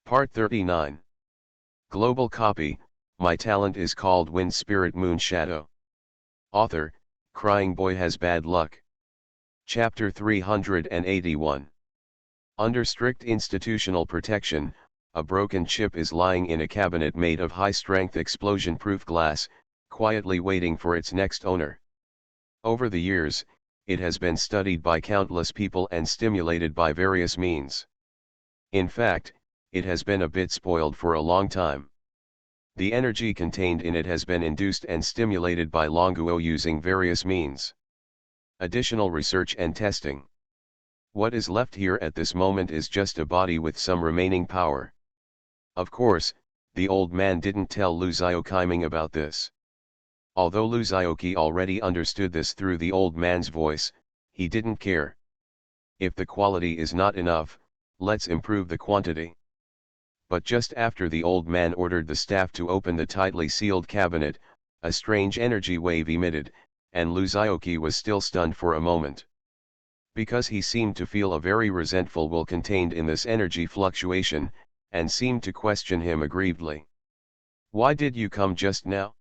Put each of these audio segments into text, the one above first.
Part 39. Global Copy, My Talent is Called Wind Spirit Moon Shadow. Author, Crying Boy Has Bad Luck. Chapter 381. Under strict institutional protection, a broken chip is lying in a cabinet made of high-strength explosion-proof glass, quietly waiting for its next owner. Over the years, it has been studied by countless people and stimulated by various means. In fact, it has been a bit spoiled for a long time. The energy contained in it has been induced and stimulated by long ago using various means. Additional research and testing. What is left here at this moment is just a body with some remaining power. Of course, the old man didn't tell Liu Xiaoqiming about this. Although Liu Xiaoqi already understood this through the old man's voice, he didn't care. If the quality is not enough, let's improve the quantity. But just after the old man ordered the staff to open the tightly sealed cabinet, a strange energy wave emitted, and Liu Xiaoqi was still stunned for a moment. Because he seemed to feel a very resentful will contained in this energy fluctuation, and seemed to question him aggrievedly. "Why did you come just now?"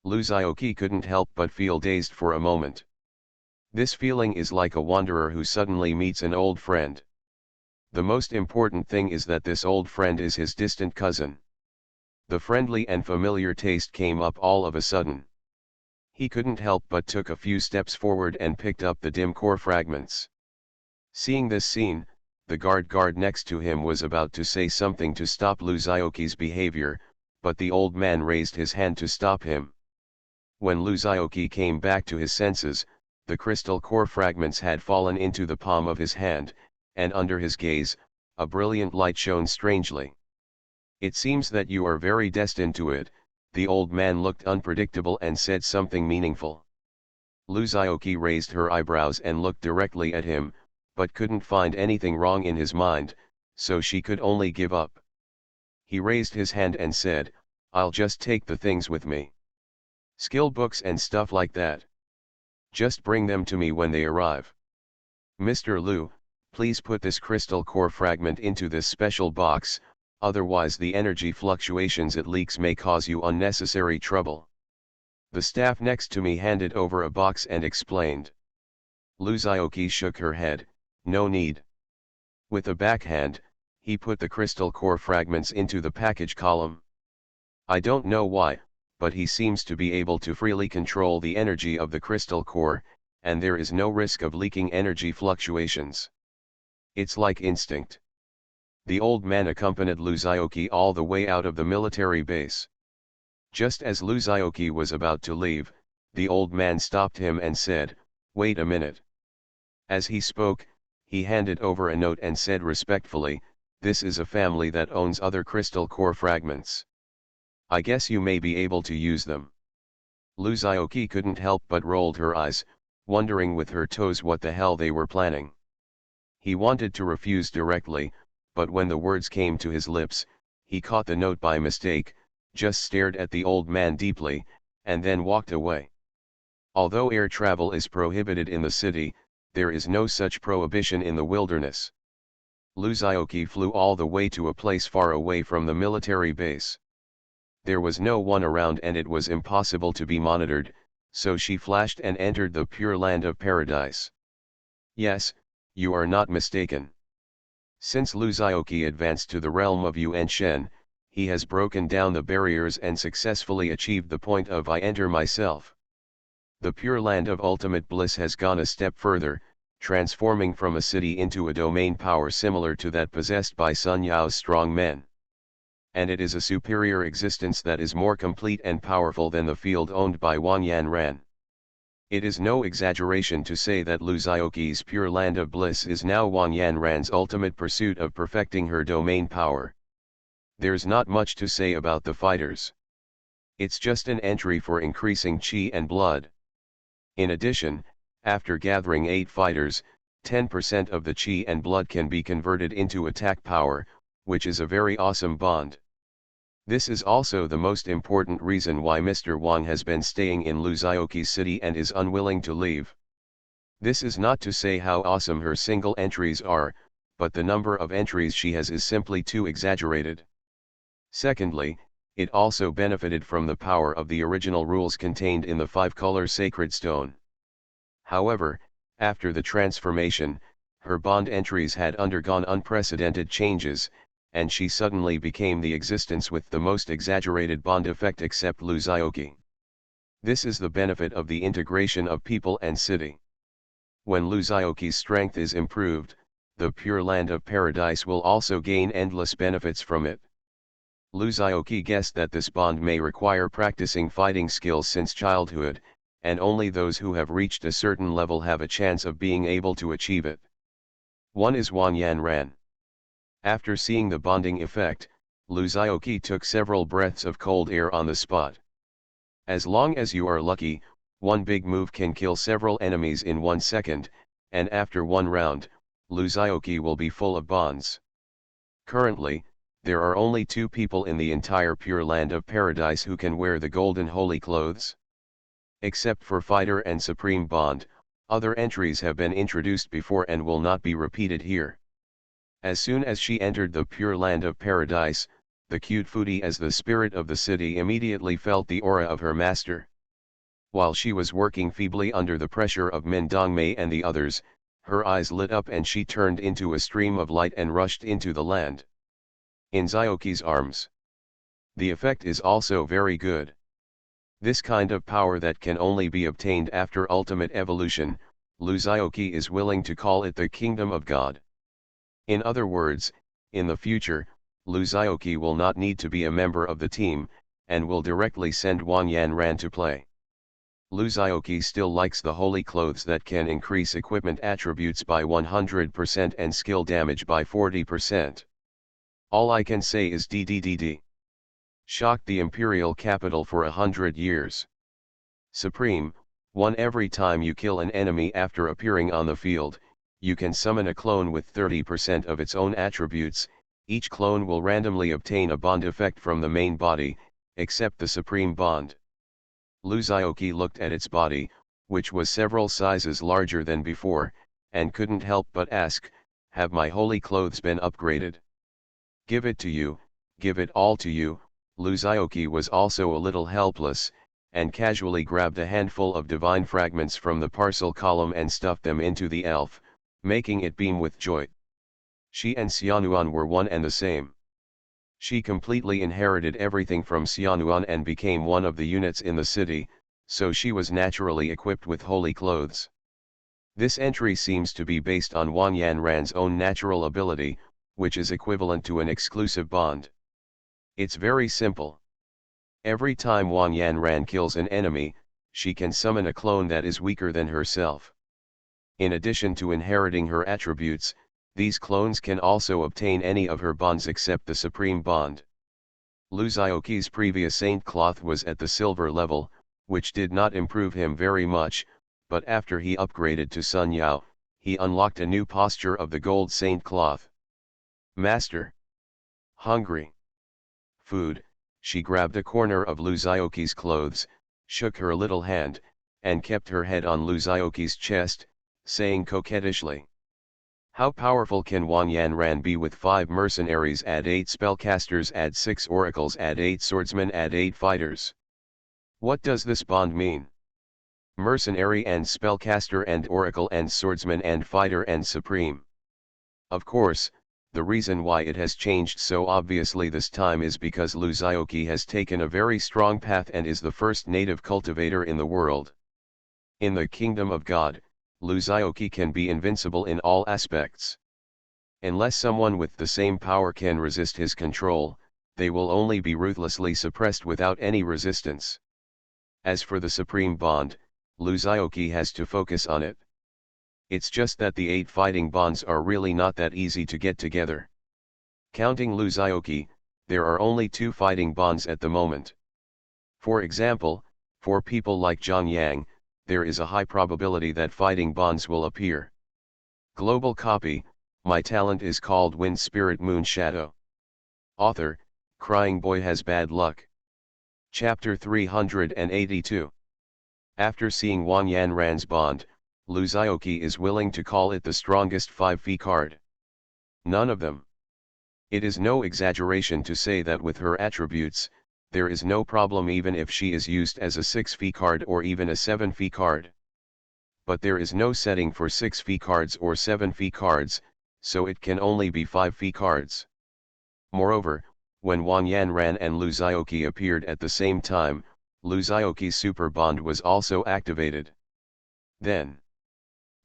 Liu Xiaoqi couldn't help but feel dazed for a moment. This feeling is like a wanderer who suddenly meets an old friend. The most important thing is that this old friend is his distant cousin. The friendly and familiar taste came up all of a sudden. He couldn't help but took a few steps forward and picked up the dim core fragments. Seeing this scene, the guard next to him was about to say something to stop Liu Xiaoqi's behavior, but the old man raised his hand to stop him. When Liu Xiaoqi came back to his senses, the crystal core fragments had fallen into the palm of his hand, and under his gaze, a brilliant light shone strangely. "It seems that you are very destined to it." The old man looked unpredictable and said something meaningful. Liu Xiaoqi raised her eyebrows and looked directly at him, but couldn't find anything wrong in his mind, so she could only give up. He raised his hand and said, "I'll just take the things with me. Skill books and stuff like that. Just bring them to me when they arrive. Mr. Liu, please put this crystal core fragment into this special box, otherwise the energy fluctuations it leaks may cause you unnecessary trouble." The staff next to me handed over a box and explained. Liu Xiaoqi shook her head, "No need." With a backhand, he put the crystal core fragments into the package column. I don't know why, but he seems to be able to freely control the energy of the crystal core, and there is no risk of leaking energy fluctuations. It's like instinct. The old man accompanied Liu Xiaoqi all the way out of the military base. Just as Liu Xiaoqi was about to leave, the old man stopped him and said, "Wait a minute." As he spoke, he handed over a note and said respectfully, "This is a family that owns other crystal core fragments. I guess you may be able to use them." Liu Xiaoqi couldn't help but rolled her eyes, wondering with her toes what the hell they were planning. He wanted to refuse directly, but when the words came to his lips, he caught the note by mistake, just stared at the old man deeply, and then walked away. Although air travel is prohibited in the city, there is no such prohibition in the wilderness. Liu Xiaoqi flew all the way to a place far away from the military base. There was no one around and it was impossible to be monitored, so she flashed and entered the pure land of paradise. Yes, you are not mistaken. Since Liu Xiaoqi advanced to the realm of Yuan Shen, he has broken down the barriers and successfully achieved the point of I enter myself. The pure land of ultimate bliss has gone a step further, transforming from a city into a domain power similar to that possessed by Sun Yao's strong men. And it is a superior existence that is more complete and powerful than the field owned by Wang Yanran. It is no exaggeration to say that Liu Xiaoqi's pure land of bliss is now Wang Yanran's ultimate pursuit of perfecting her domain power. There's not much to say about the fighters. It's just an entry for increasing qi and blood. In addition, after gathering 8 fighters, 10% of the qi and blood can be converted into attack power, which is a very awesome bond. This is also the most important reason why Mr. Wang has been staying in Liu Xiaoqi's city and is unwilling to leave. This is not to say how awesome her single entries are, but the number of entries she has is simply too exaggerated. Secondly, it also benefited from the power of the original rules contained in the 5-color sacred stone. However, after the transformation, her bond entries had undergone unprecedented changes, and she suddenly became the existence with the most exaggerated bond effect except Luzaoki. This is the benefit of the integration of people and city. When Luzaoki's strength is improved, the Pure Land of Paradise will also gain endless benefits from it. Luzaoki guessed that this bond may require practicing fighting skills since childhood, and only those who have reached a certain level have a chance of being able to achieve it. One is Wanyan Ran. After seeing the bonding effect, Luzaoki took several breaths of cold air on the spot. As long as you are lucky, one big move can kill several enemies in 1 second, and after one round, Luzaoki will be full of bonds. Currently, there are only 2 people in the entire Pure Land of Paradise who can wear the golden holy clothes. Except for Fighter and Supreme Bond, other entries have been introduced before and will not be repeated here. As soon as she entered the Pure Land of Paradise, the cute foodie as the spirit of the city immediately felt the aura of her master. While she was working feebly under the pressure of Min Dongmei and the others, her eyes lit up and she turned into a stream of light and rushed into the land. In Zioki's arms. The effect is also very good. This kind of power that can only be obtained after ultimate evolution, Luzaoki is willing to call it the Kingdom of God. In other words, in the future, Luzaoki will not need to be a member of the team, and will directly send Wanyan Ran to play. Luzaoki still likes the holy clothes that can increase equipment attributes by 100% and skill damage by 40%. All I can say is DDDD. Shocked the imperial capital for 100 years. Supreme, 1 every time you kill an enemy after appearing on the field, you can summon a clone with 30% of its own attributes. Each clone will randomly obtain a bond effect from the main body, except the Supreme Bond. Luzaoki looked at its body, which was several sizes larger than before, and couldn't help but ask, have my holy clothes been upgraded? Give it to you, give it all to you. Luzaoki was also a little helpless, and casually grabbed a handful of divine fragments from the parcel column and stuffed them into the elf, making it beam with joy. She and Xianuan were one and the same. She completely inherited everything from Xianuan and became one of the units in the city, so she was naturally equipped with holy clothes. This entry seems to be based on Wanyan Ran's own natural ability, which is equivalent to an exclusive bond. It's very simple. Every time Wanyan Ran kills an enemy, she can summon a clone that is weaker than herself. In addition to inheriting her attributes, these clones can also obtain any of her bonds except the Supreme Bond. Luzaoki's previous Saint Cloth was at the silver level, which did not improve him very much, but after he upgraded to Sun Yao, he unlocked a new posture of the gold Saint Cloth. Master. Hungry. Food. She grabbed a corner of Luzaoki's clothes, shook her little hand, and kept her head on Luzaoki's chest, saying coquettishly, how powerful can Wanyan Ran be with 5 mercenaries, add 8 spellcasters, add 6 oracles, add 8 swordsmen, add 8 fighters? What does this bond mean? Mercenary and spellcaster and oracle and swordsman and fighter and supreme. Of course, the reason why it has changed so obviously this time is because Luzaoki has taken a very strong path and is the first native cultivator in the world. In the Kingdom of God, Luzaoki can be invincible in all aspects. Unless someone with the same power can resist his control, they will only be ruthlessly suppressed without any resistance. As for the Supreme Bond, Luzaoki has to focus on it. It's just that the 8 fighting bonds are really not that easy to get together. Counting Luzaoki, there are only 2 fighting bonds at the moment. For example, for people like Zhang Yang, there is a high probability that fighting bonds will appear. Global copy, my talent is called Wind Spirit Moon Shadow. Author, Crying Boy Has Bad Luck. Chapter 382. After seeing Wanyan Ran's bond, Luzaoki is willing to call it the strongest 5F card. None of them. It is no exaggeration to say that with her attributes, there is no problem even if she is used as a 6-fee card or even a 7-fee card. But there is no setting for 6-fee cards or 7-fee cards, so it can only be 5-fee cards. Moreover, when Wang Yanran and Lu Xiaoqi appeared at the same time, Lu Xiaoqi's super bond was also activated. Then,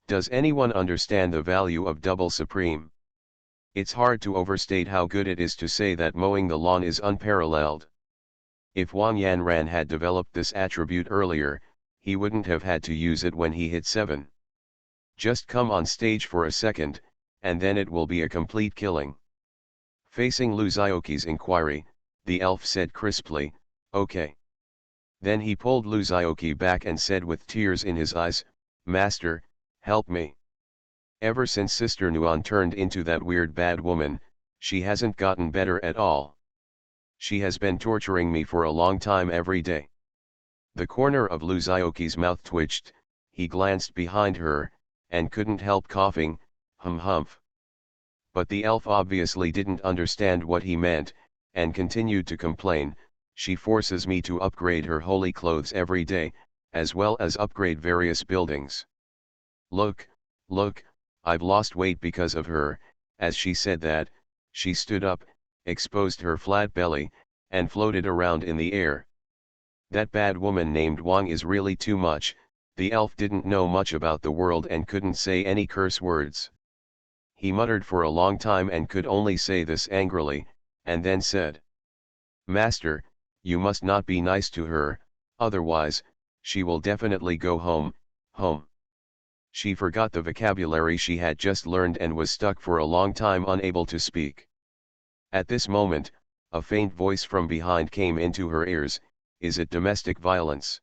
does anyone understand the value of double supreme? It's hard to overstate how good it is to say that mowing the lawn is unparalleled. If Wang Yanran had developed this attribute earlier, he wouldn't have had to use it when he hit 7. Just come on stage for a second, and then it will be a complete killing. Facing Lu Xiaoqi's inquiry, the elf said crisply, "Okay." Then he pulled Lu Xiaoqi back and said with tears in his eyes, "Master, help me. Ever since Sister Nuan turned into that weird bad woman, she hasn't gotten better at all. She has been torturing me for a long time every day." The corner of Lu Xiaoqi's mouth twitched, he glanced behind her, and couldn't help coughing, humph. But the elf obviously didn't understand what he meant, and continued to complain, "She forces me to upgrade her holy clothes every day, as well as upgrade various buildings. Look, I've lost weight because of her." As she said that, she stood up, exposed her flat belly, and floated around in the air. That bad woman named Wang is really too much. The elf didn't know much about the world and couldn't say any curse words. He muttered for a long time and could only say this angrily, and then said, "Master, you must not be nice to her, otherwise, she will definitely go home." She forgot the vocabulary she had just learned and was stuck for a long time unable to speak. At this moment, a faint voice from behind came into her ears, "Is it domestic violence?"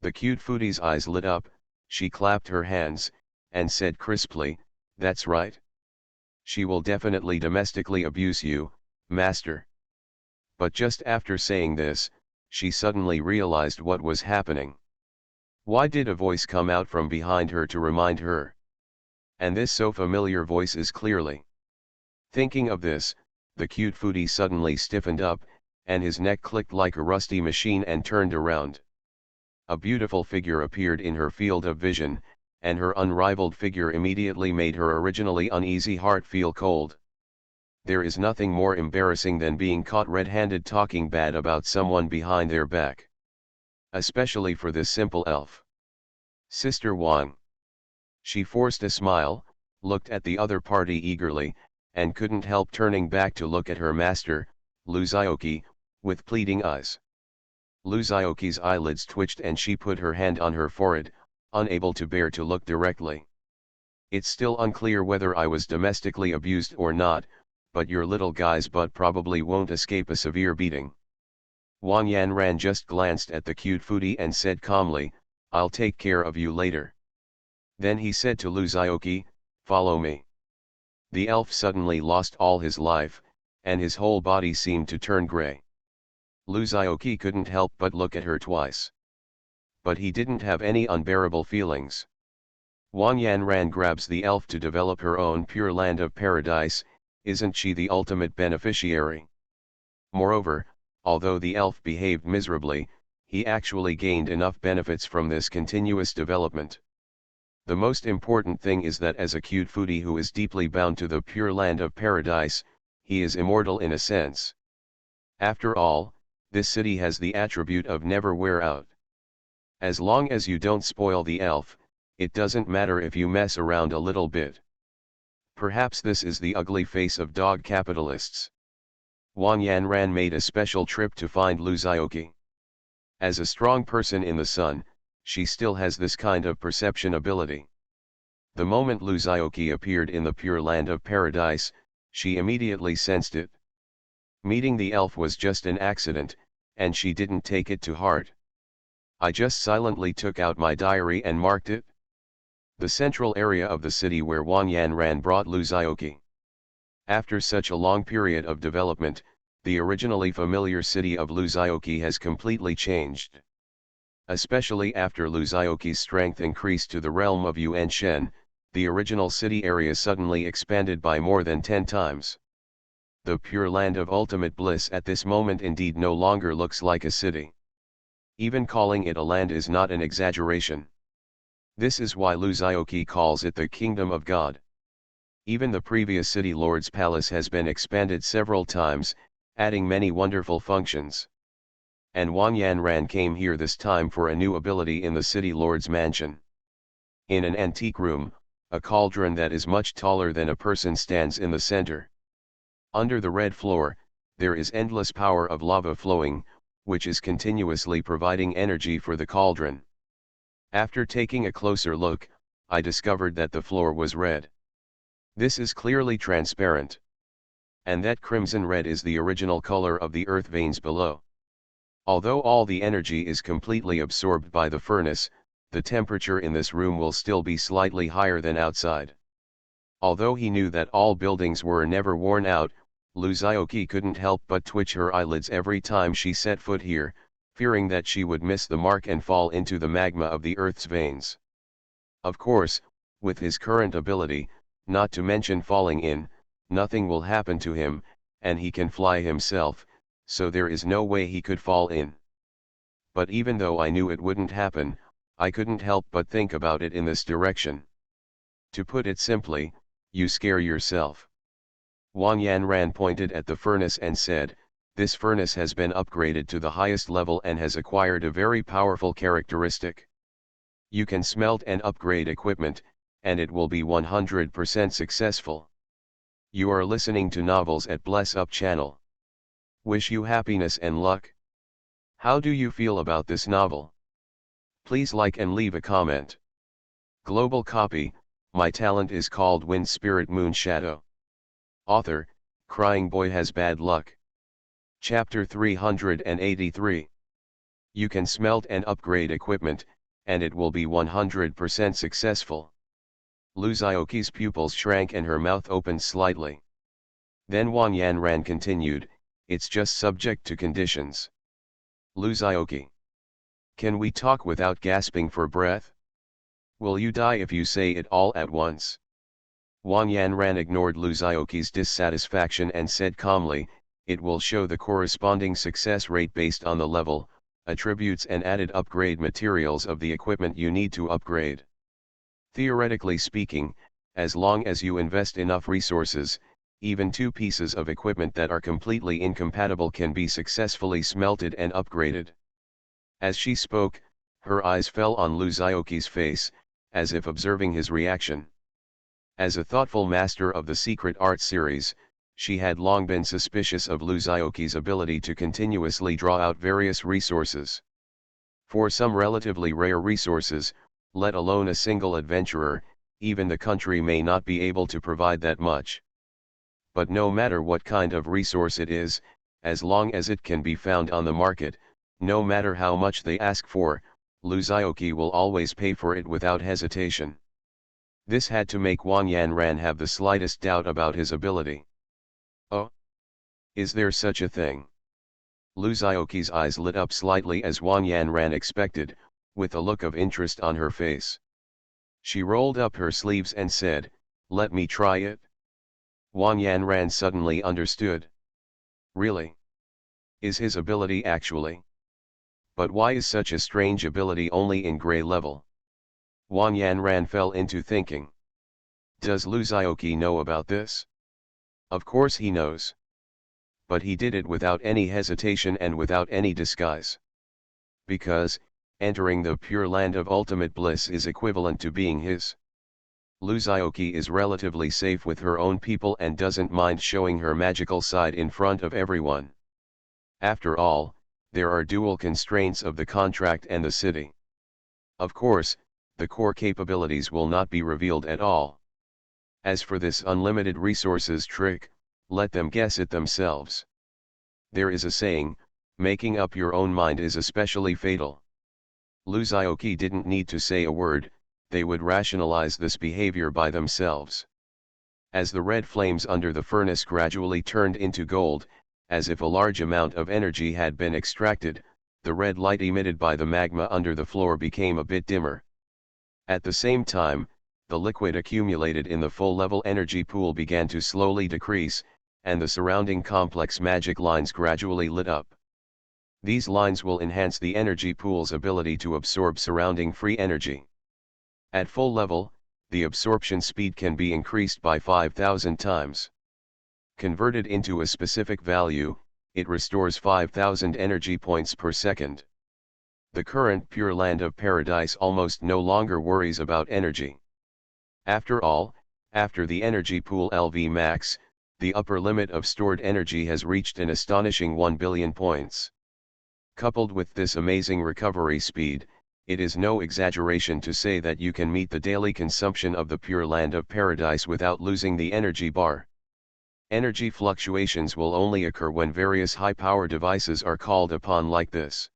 The cute foodie's eyes lit up, she clapped her hands, and said crisply, "That's right. She will definitely domestically abuse you, master." But just after saying this, she suddenly realized what was happening. Why did a voice come out from behind her to remind her? And this so familiar voice is clearly. Thinking of this, the cute foodie suddenly stiffened up, and his neck clicked like a rusty machine and turned around. A beautiful figure appeared in her field of vision, and her unrivaled figure immediately made her originally uneasy heart feel cold. There is nothing more embarrassing than being caught red-handed talking bad about someone behind their back. Especially for this simple elf. Sister Wang. She forced a smile, looked at the other party eagerly, and couldn't help turning back to look at her master, Lu Xiaoqi, with pleading eyes. Lu Xiaoqi's eyelids twitched and she put her hand on her forehead, unable to bear to look directly. "It's still unclear whether I was domestically abused or not, but your little guy's butt probably won't escape a severe beating." Wang Yanran just glanced at the cute foodie and said calmly, "I'll take care of you later." Then he said to Lu Xiaoqi, "Follow me." The elf suddenly lost all his life, and his whole body seemed to turn gray. Lu Xiaoqi couldn't help but look at her twice. But he didn't have any unbearable feelings. Wang Yanran grabs the elf to develop her own pure land of paradise, isn't she the ultimate beneficiary? Moreover, although the elf behaved miserably, he actually gained enough benefits from this continuous development. The most important thing is that as a cute foodie who is deeply bound to the pure land of paradise, he is immortal in a sense. After all, this city has the attribute of never wear out. As long as you don't spoil the elf, it doesn't matter if you mess around a little bit. Perhaps this is the ugly face of dog capitalists. Wang Yanran made a special trip to find Lu Xiaoqi. As a strong person in the sun, she still has this kind of perception ability. The moment Lu Xiaoqi appeared in the pure land of paradise, she immediately sensed it. Meeting the elf was just an accident, and she didn't take it to heart. "I just silently took out my diary and marked it." The central area of the city where Wang Yanran brought Lu Xiaoqi. After such a long period of development, the originally familiar city of Lu Xiaoqi has completely changed. Especially after Lu Xiaoqi's strength increased to the realm of Yuan Shen, The original city area suddenly expanded by more than 10 times. The pure land of ultimate bliss at this moment indeed no longer looks like a city. Even calling it a land is not an exaggeration. This is why Luzaioki calls it the kingdom of God. Even the previous city lord's palace has been expanded several times, adding many wonderful functions. And Wang Yanran came here this time for a new ability in the city lord's mansion. In an antique room, a cauldron that is much taller than a person stands in the center. Under the red floor, there is endless power of lava flowing, which is continuously providing energy for the cauldron. After taking a closer look, I discovered that the floor was red. This is clearly transparent. And that crimson red is the original color of the earth veins below. Although all the energy is completely absorbed by the furnace, the temperature in this room will still be slightly higher than outside. Although he knew that all buildings were never worn out, Luzaioki couldn't help but twitch her eyelids every time she set foot here, fearing that she would miss the mark and fall into the magma of the earth's veins. Of course, with his current ability, not to mention falling in, nothing will happen to him, and he can fly himself, so there is no way he could fall in. But even though I knew it wouldn't happen, I couldn't help but think about it in this direction. To put it simply, you scare yourself. Wang Yanran pointed at the furnace and said, "This furnace has been upgraded to the highest level and has acquired a very powerful characteristic. You can smelt and upgrade equipment, and it will be 100% successful. You are listening to Novels at Bless Up channel. Wish you happiness and luck. How do you feel about this novel? Please like and leave a comment." Global copy, my talent is called Wind Spirit Moon Shadow. Author, Crying Boy Has Bad Luck. Chapter 383. You can smelt and upgrade equipment, and it will be 100% successful. Luzaioki's pupils shrank and her mouth opened slightly. Then Wang Yanran continued, "It's just subject to conditions." Luzaioki. Can we talk without gasping for breath? Will you die if you say it all at once? Wang Yanran ignored Luzaioki's dissatisfaction and said calmly, "It will show the corresponding success rate based on the level, attributes and added upgrade materials of the equipment you need to upgrade. Theoretically speaking, as long as you invest enough resources, even two pieces of equipment that are completely incompatible can be successfully smelted and upgraded." As she spoke, her eyes fell on Luzaioki's face, as if observing his reaction. As a thoughtful master of the Secret Art series, she had long been suspicious of Luzaioki's ability to continuously draw out various resources. For some relatively rare resources, let alone a single adventurer, even the country may not be able to provide that much. But no matter what kind of resource it is, as long as it can be found on the market, no matter how much they ask for, Luzaioki will always pay for it without hesitation. This had to make Wang Yanran have the slightest doubt about his ability. Oh? Is there such a thing? Luzaioki's eyes lit up slightly as Wang Yanran expected, with a look of interest on her face. She rolled up her sleeves and said, "Let me try it." Wang Yanran suddenly understood. Really? Is his ability actually? But why is such a strange ability only in gray level? Wang Yanran fell into thinking. Does Luzaioki know about this? Of course he knows. But he did it without any hesitation and without any disguise. Because, entering the pure land of ultimate bliss is equivalent to being his. Luzaioki is relatively safe with her own people and doesn't mind showing her magical side in front of everyone. After all, there are dual constraints of the contract and the city. Of course, the core capabilities will not be revealed at all. As for this unlimited resources trick, let them guess it themselves. There is a saying, making up your own mind is especially fatal. Luzaioki didn't need to say a word, they would rationalize this behavior by themselves. As the red flames under the furnace gradually turned into gold, as if a large amount of energy had been extracted, the red light emitted by the magma under the floor became a bit dimmer. At the same time, the liquid accumulated in the full-level energy pool began to slowly decrease, and the surrounding complex magic lines gradually lit up. These lines will enhance the energy pool's ability to absorb surrounding free energy. At full level, the absorption speed can be increased by 5,000 times. Converted into a specific value, it restores 5,000 energy points per second. The current Pure Land of Paradise almost no longer worries about energy. After all, after the energy pool LV max, the upper limit of stored energy has reached an astonishing 1 billion points. Coupled with this amazing recovery speed, it is no exaggeration to say that you can meet the daily consumption of the Pure Land of Paradise without losing the energy bar. Energy fluctuations will only occur when various high-power devices are called upon like this.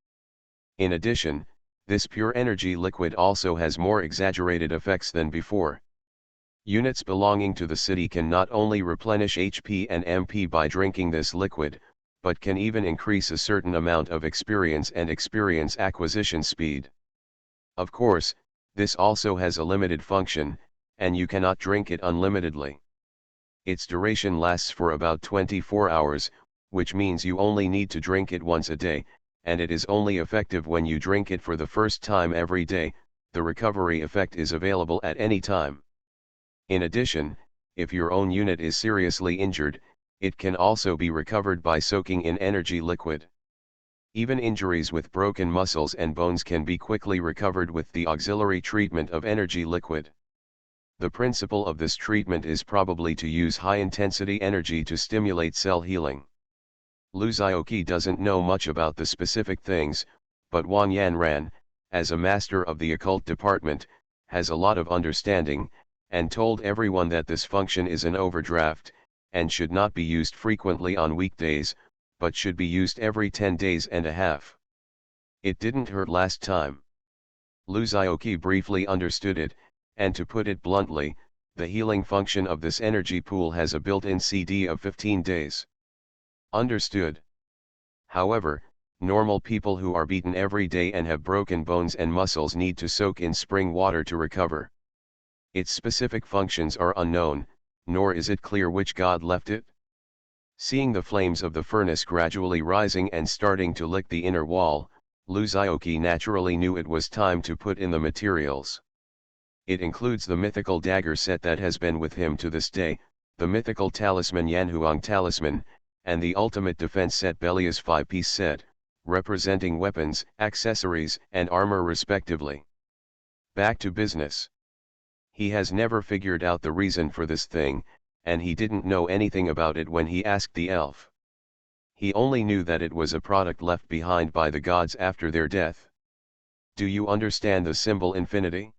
In addition, this pure energy liquid also has more exaggerated effects than before. Units belonging to the city can not only replenish HP and MP by drinking this liquid, but can even increase a certain amount of experience and experience acquisition speed. Of course, this also has a limited function, and you cannot drink it unlimitedly. Its duration lasts for about 24 hours, which means you only need to drink it once a day, and it is only effective when you drink it for the first time every day. The recovery effect is available at any time. In addition, if your own unit is seriously injured, it can also be recovered by soaking in energy liquid. Even injuries with broken muscles and bones can be quickly recovered with the auxiliary treatment of energy liquid. The principle of this treatment is probably to use high-intensity energy to stimulate cell healing. Lu Xiaoqi doesn't know much about the specific things, but Wang Yanran, as a master of the occult department, has a lot of understanding, and told everyone that this function is an overdraft, and should not be used frequently on weekdays, but should be used every 10 days and a half. It didn't hurt last time. Lu Xiaoqi briefly understood it, and to put it bluntly, the healing function of this energy pool has a built-in CD of 15 days. Understood. However, normal people who are beaten every day and have broken bones and muscles need to soak in spring water to recover. Its specific functions are unknown, nor is it clear which god left it. Seeing the flames of the furnace gradually rising and starting to lick the inner wall, Lu Xiaoqi naturally knew it was time to put in the materials. It includes the mythical dagger set that has been with him to this day, the mythical talisman Yanhuang talisman, and the ultimate defense set Belia's 5-piece set, representing weapons, accessories, and armor respectively. Back to business. He has never figured out the reason for this thing, and he didn't know anything about it when he asked the elf. He only knew that it was a product left behind by the gods after their death. Do you understand the symbol infinity?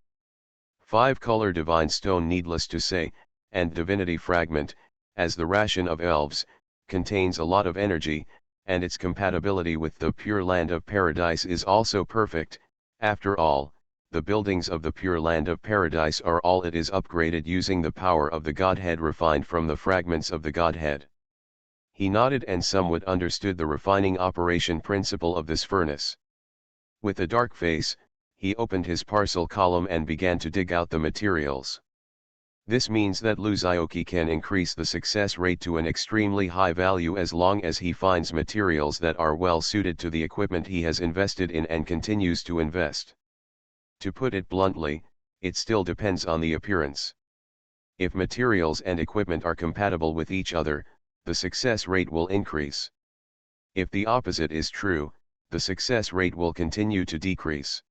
5-color divine stone, needless to say, and divinity fragment, as the ration of elves, contains a lot of energy, and its compatibility with the Pure Land of Paradise is also perfect. After all, the buildings of the Pure Land of Paradise are all it is upgraded using the power of the Godhead refined from the fragments of the Godhead. He nodded and somewhat understood the refining operation principle of this furnace. With a dark face, he opened his parcel column and began to dig out the materials. This means that Lu Xiaoqi can increase the success rate to an extremely high value as long as he finds materials that are well suited to the equipment he has invested in and continues to invest. To put it bluntly, it still depends on the appearance. If materials and equipment are compatible with each other, the success rate will increase. If the opposite is true, the success rate will continue to decrease.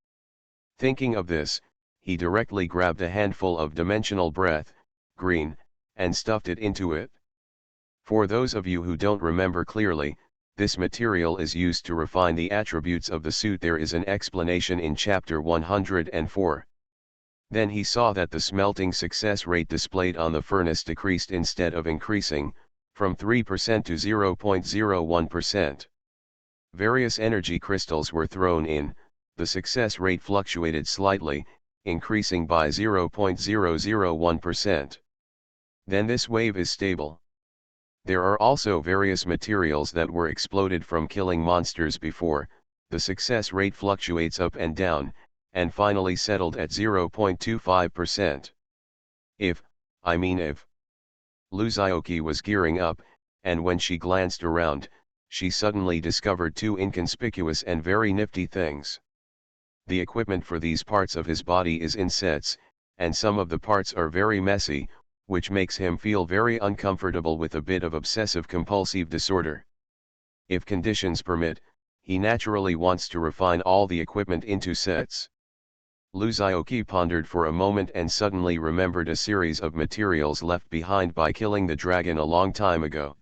Thinking of this, he directly grabbed a handful of dimensional breath, green, and stuffed it into it. For those of you who don't remember clearly, this material is used to refine the attributes of the suit. There is an explanation in chapter 104. Then he saw that the smelting success rate displayed on the furnace decreased instead of increasing, from 3% to 0.01%. Various energy crystals were thrown in, the success rate fluctuated slightly, increasing by 0.001%. Then this wave is stable. There are also various materials that were exploded from killing monsters before, the success rate fluctuates up and down, and finally settled at 0.25%. If, I mean if. Luzioki was gearing up, and when she glanced around, she suddenly discovered two inconspicuous and very nifty things. The equipment for these parts of his body is in sets, and some of the parts are very messy, which makes him feel very uncomfortable with a bit of obsessive-compulsive disorder. If conditions permit, he naturally wants to refine all the equipment into sets. Luzioki pondered for a moment and suddenly remembered a series of materials left behind by killing the dragon a long time ago.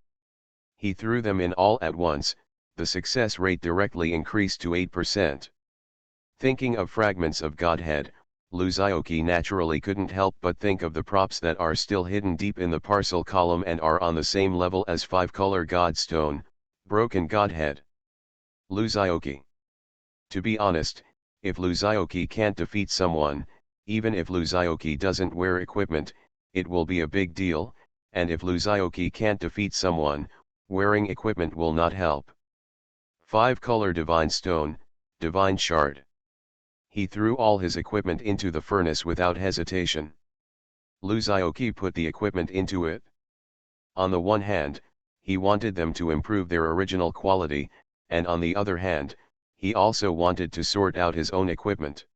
He threw them in all at once, the success rate directly increased to 8%. Thinking of fragments of Godhead, Luzioki naturally couldn't help but think of the props that are still hidden deep in the parcel column and are on the same level as 5-color Godstone, broken Godhead. Luzioki. To be honest, if Luzioki can't defeat someone, even if Luzioki doesn't wear equipment, it will be a big deal, and if Luzioki can't defeat someone, wearing equipment will not help. 5-color Divine Stone, Divine Shard. He threw all his equipment into the furnace without hesitation. Luzioki put the equipment into it. On the one hand, he wanted them to improve their original quality, and on the other hand, he also wanted to sort out his own equipment.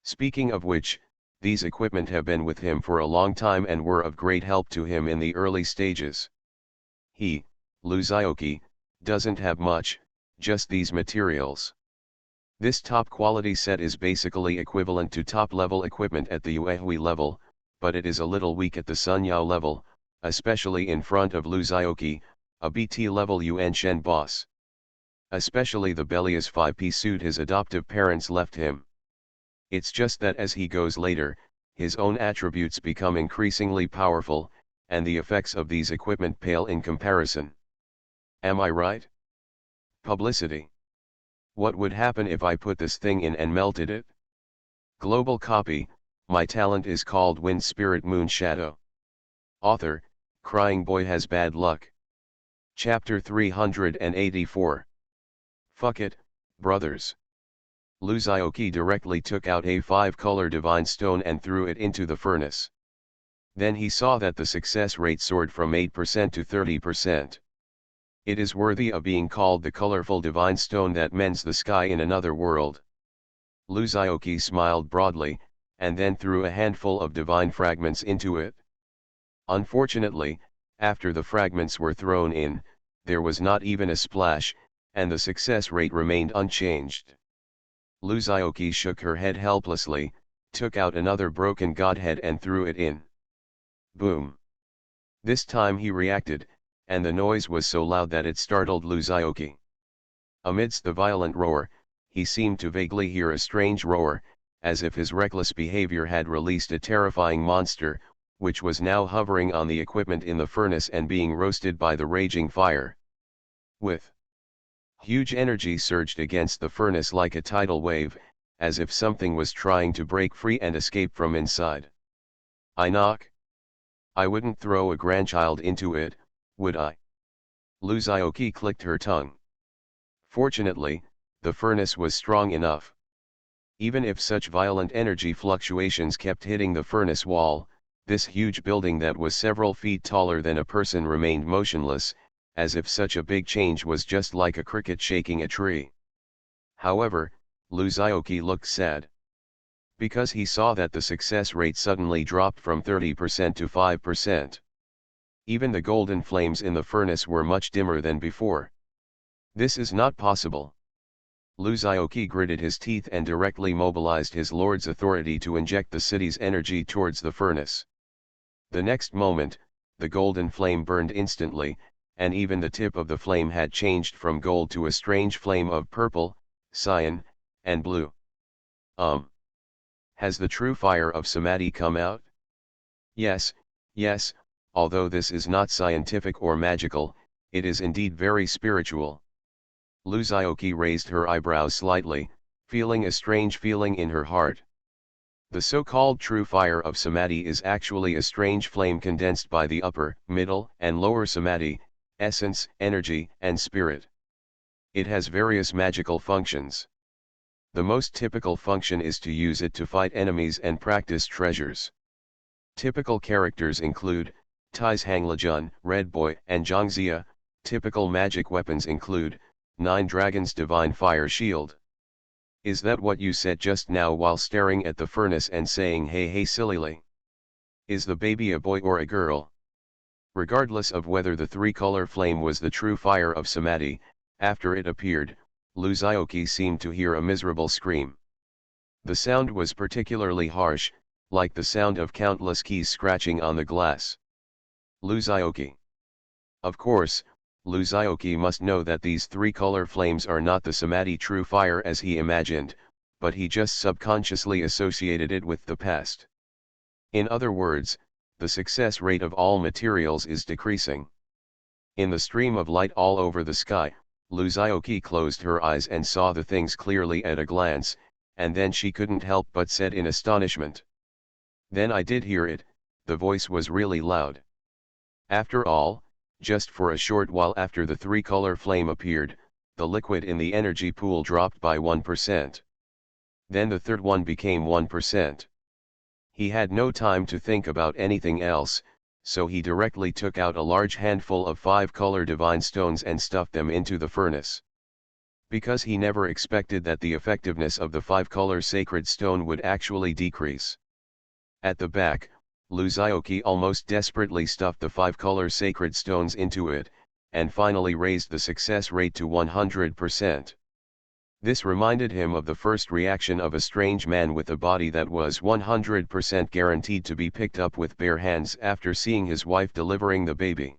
Speaking of which, these equipment have been with him for a long time and were of great help to him in the early stages. He, Luzioki, doesn't have much, just these materials. This top quality set is basically equivalent to top level equipment at the Yuehui level, but it is a little weak at the Sunyao level, especially in front of Luzioki, a BT level Yuan Shen boss. Especially the Belias 5-piece suit his adoptive parents left him. It's just that as he goes later, his own attributes become increasingly powerful, and the effects of these equipment pale in comparison. Am I right? Publicity. What would happen if I put this thing in and melted it? Global copy, my talent is called Wind Spirit Moon Shadow. Author, Crying Boy Has Bad Luck. Chapter 384. Fuck it, brothers. Luzioki directly took out a 5-color Divine Stone and threw it into the furnace. Then he saw that the success rate soared from 8% to 30%. It is worthy of being called the colorful divine stone that mends the sky in another world. Luzioki smiled broadly, and then threw a handful of divine fragments into it. Unfortunately, after the fragments were thrown in, there was not even a splash, and the success rate remained unchanged. Luzioki shook her head helplessly, took out another broken godhead and threw it in. Boom. This time he reacted, and the noise was so loud that it startled Luzioki. Amidst the violent roar, he seemed to vaguely hear a strange roar, as if his reckless behavior had released a terrifying monster, which was now hovering on the equipment in the furnace and being roasted by the raging fire. With huge energy surged against the furnace like a tidal wave, as if something was trying to break free and escape from inside. I knock. I wouldn't throw a grandchild into it, would I? Luzioki clicked her tongue. Fortunately, the furnace was strong enough. Even if such violent energy fluctuations kept hitting the furnace wall, this huge building that was several feet taller than a person remained motionless, as if such a big change was just like a cricket shaking a tree. However, Luzioki looked sad. Because he saw that the success rate suddenly dropped from 30% to 5%. Even the golden flames in the furnace were much dimmer than before. This is not possible. Luzioki gritted his teeth and directly mobilized his lord's authority to inject the city's energy towards the furnace. The next moment, the golden flame burned instantly, and even the tip of the flame had changed from gold to a strange flame of purple, cyan, and blue. Has the true fire of Samadhi come out? Yes, yes, although this is not scientific or magical, it is indeed very spiritual. Luzioki raised her eyebrows slightly, feeling a strange feeling in her heart. The so-called true fire of Samadhi is actually a strange flame condensed by the upper, middle, and lower Samadhi, essence, energy, and spirit. It has various magical functions. The most typical function is to use it to fight enemies and practice treasures. Typical characters include Tais Hanglajun, Red Boy, and Zhangxia. Typical magic weapons include 9 Dragons Divine Fire Shield. Is that what you said just now while staring at the furnace and saying hey hey sillily? Is the baby a boy or a girl? Regardless of whether the three-color flame was the true fire of Samadhi, after it appeared, Luzaoki seemed to hear a miserable scream. The sound was particularly harsh, like the sound of countless keys scratching on the glass. Luzaoki. Of course, Luzaoki must know that these three-color flames are not the Samadhi true fire as he imagined, but he just subconsciously associated it with the past. In other words, the success rate of all materials is decreasing. In the stream of light all over the sky, Luzaoki closed her eyes and saw the things clearly at a glance, and then she couldn't help but said in astonishment. Then I did hear it, the voice was really loud. After all, just for a short while after the three-color flame appeared, the liquid in the energy pool dropped by 1%. Then the third one became 1%. He had no time to think about anything else, so he directly took out a large handful of 5-color divine stones and stuffed them into the furnace. Because he never expected that the effectiveness of the 5-color sacred stone would actually decrease. At the back, Luzaoki almost desperately stuffed the 5-color sacred stones into it, and finally raised the success rate to 100%. This reminded him of the first reaction of a strange man with a body that was 100% guaranteed to be picked up with bare hands after seeing his wife delivering the baby.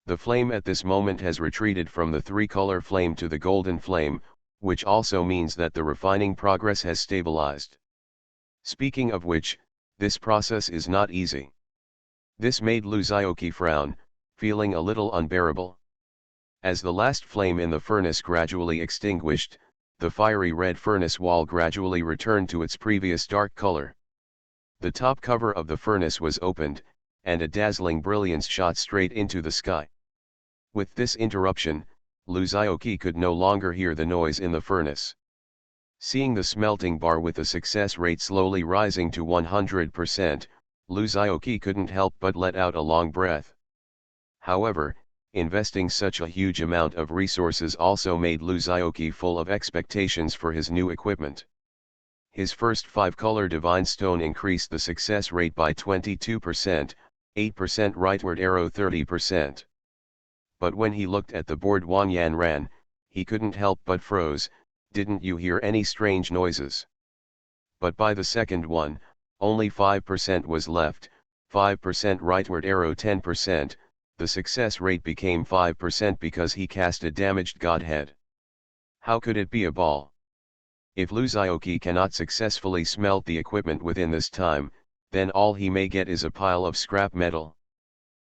The flame at this moment has retreated from the three-color flame to the golden flame, which also means that the refining progress has stabilized. Speaking of which, this process is not easy. This made Luzaoki frown, feeling a little unbearable. As the last flame in the furnace gradually extinguished, the fiery red furnace wall gradually returned to its previous dark color. The top cover of the furnace was opened, and a dazzling brilliance shot straight into the sky. With this interruption, Luzaoki could no longer hear the noise in the furnace. Seeing the smelting bar with the success rate slowly rising to 100%, Luzaoki couldn't help but let out a long breath. However, investing such a huge amount of resources also made Luzaoki full of expectations for his new equipment. His first 5-color divine stone increased the success rate by 22%, 8% rightward arrow 30%. But when he looked at the board Wang Yan ran, he couldn't help but froze. Didn't you hear any strange noises? But by the second one, only 5% was left, 5% rightward arrow 10%, the success rate became 5% because he cast a damaged godhead. How could it be a ball? If Luzaoki cannot successfully smelt the equipment within this time, then all he may get is a pile of scrap metal.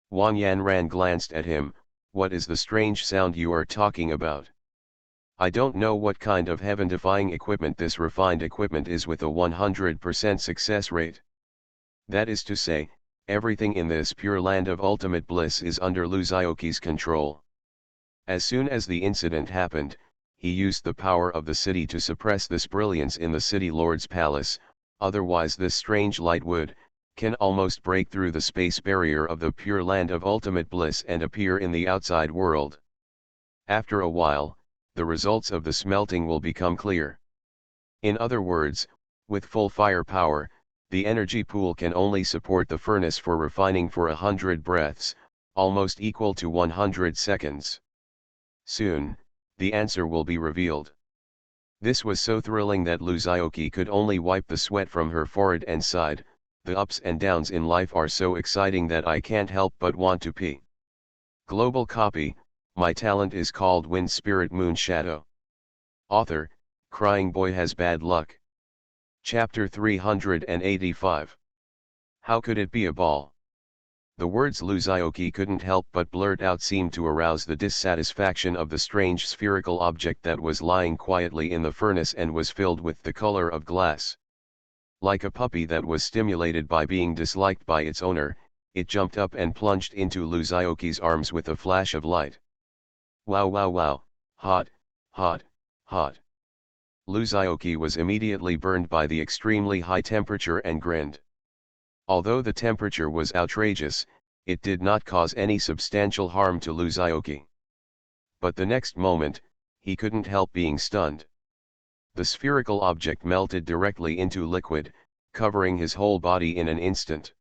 Wang Yanran glanced at him. What is the strange sound you are talking about? I don't know what kind of heaven-defying equipment this refined equipment is with a 100% success rate. That is to say, everything in this pure land of ultimate bliss is under Luzaoki's control. As soon as the incident happened, he used the power of the city to suppress this brilliance in the city lord's palace, otherwise this strange light can almost break through the space barrier of the pure land of ultimate bliss and appear in the outside world. After a while, the results of the smelting will become clear. In other words, with full firepower, the energy pool can only support the furnace for refining for 100 breaths, almost equal to 100 seconds. Soon, the answer will be revealed. This was so thrilling that Luzaoki could only wipe the sweat from her forehead and sighed. The ups and downs in life are so exciting that I can't help but want to pee. Global copy. My talent is called Wind Spirit Moon Shadow. Author, Crying Boy Has Bad Luck. Chapter 385. How could it be a ball? The words Luzaoki couldn't help but blurt out seemed to arouse the dissatisfaction of the strange spherical object that was lying quietly in the furnace and was filled with the color of glass. Like a puppy that was stimulated by being disliked by its owner, it jumped up and plunged into Luzaoki's arms with a flash of light. Wow wow wow, hot, hot, hot. Luzaoki was immediately burned by the extremely high temperature and grinned. Although the temperature was outrageous, it did not cause any substantial harm to Luzaoki. But the next moment, he couldn't help being stunned. The spherical object melted directly into liquid, covering his whole body in an instant.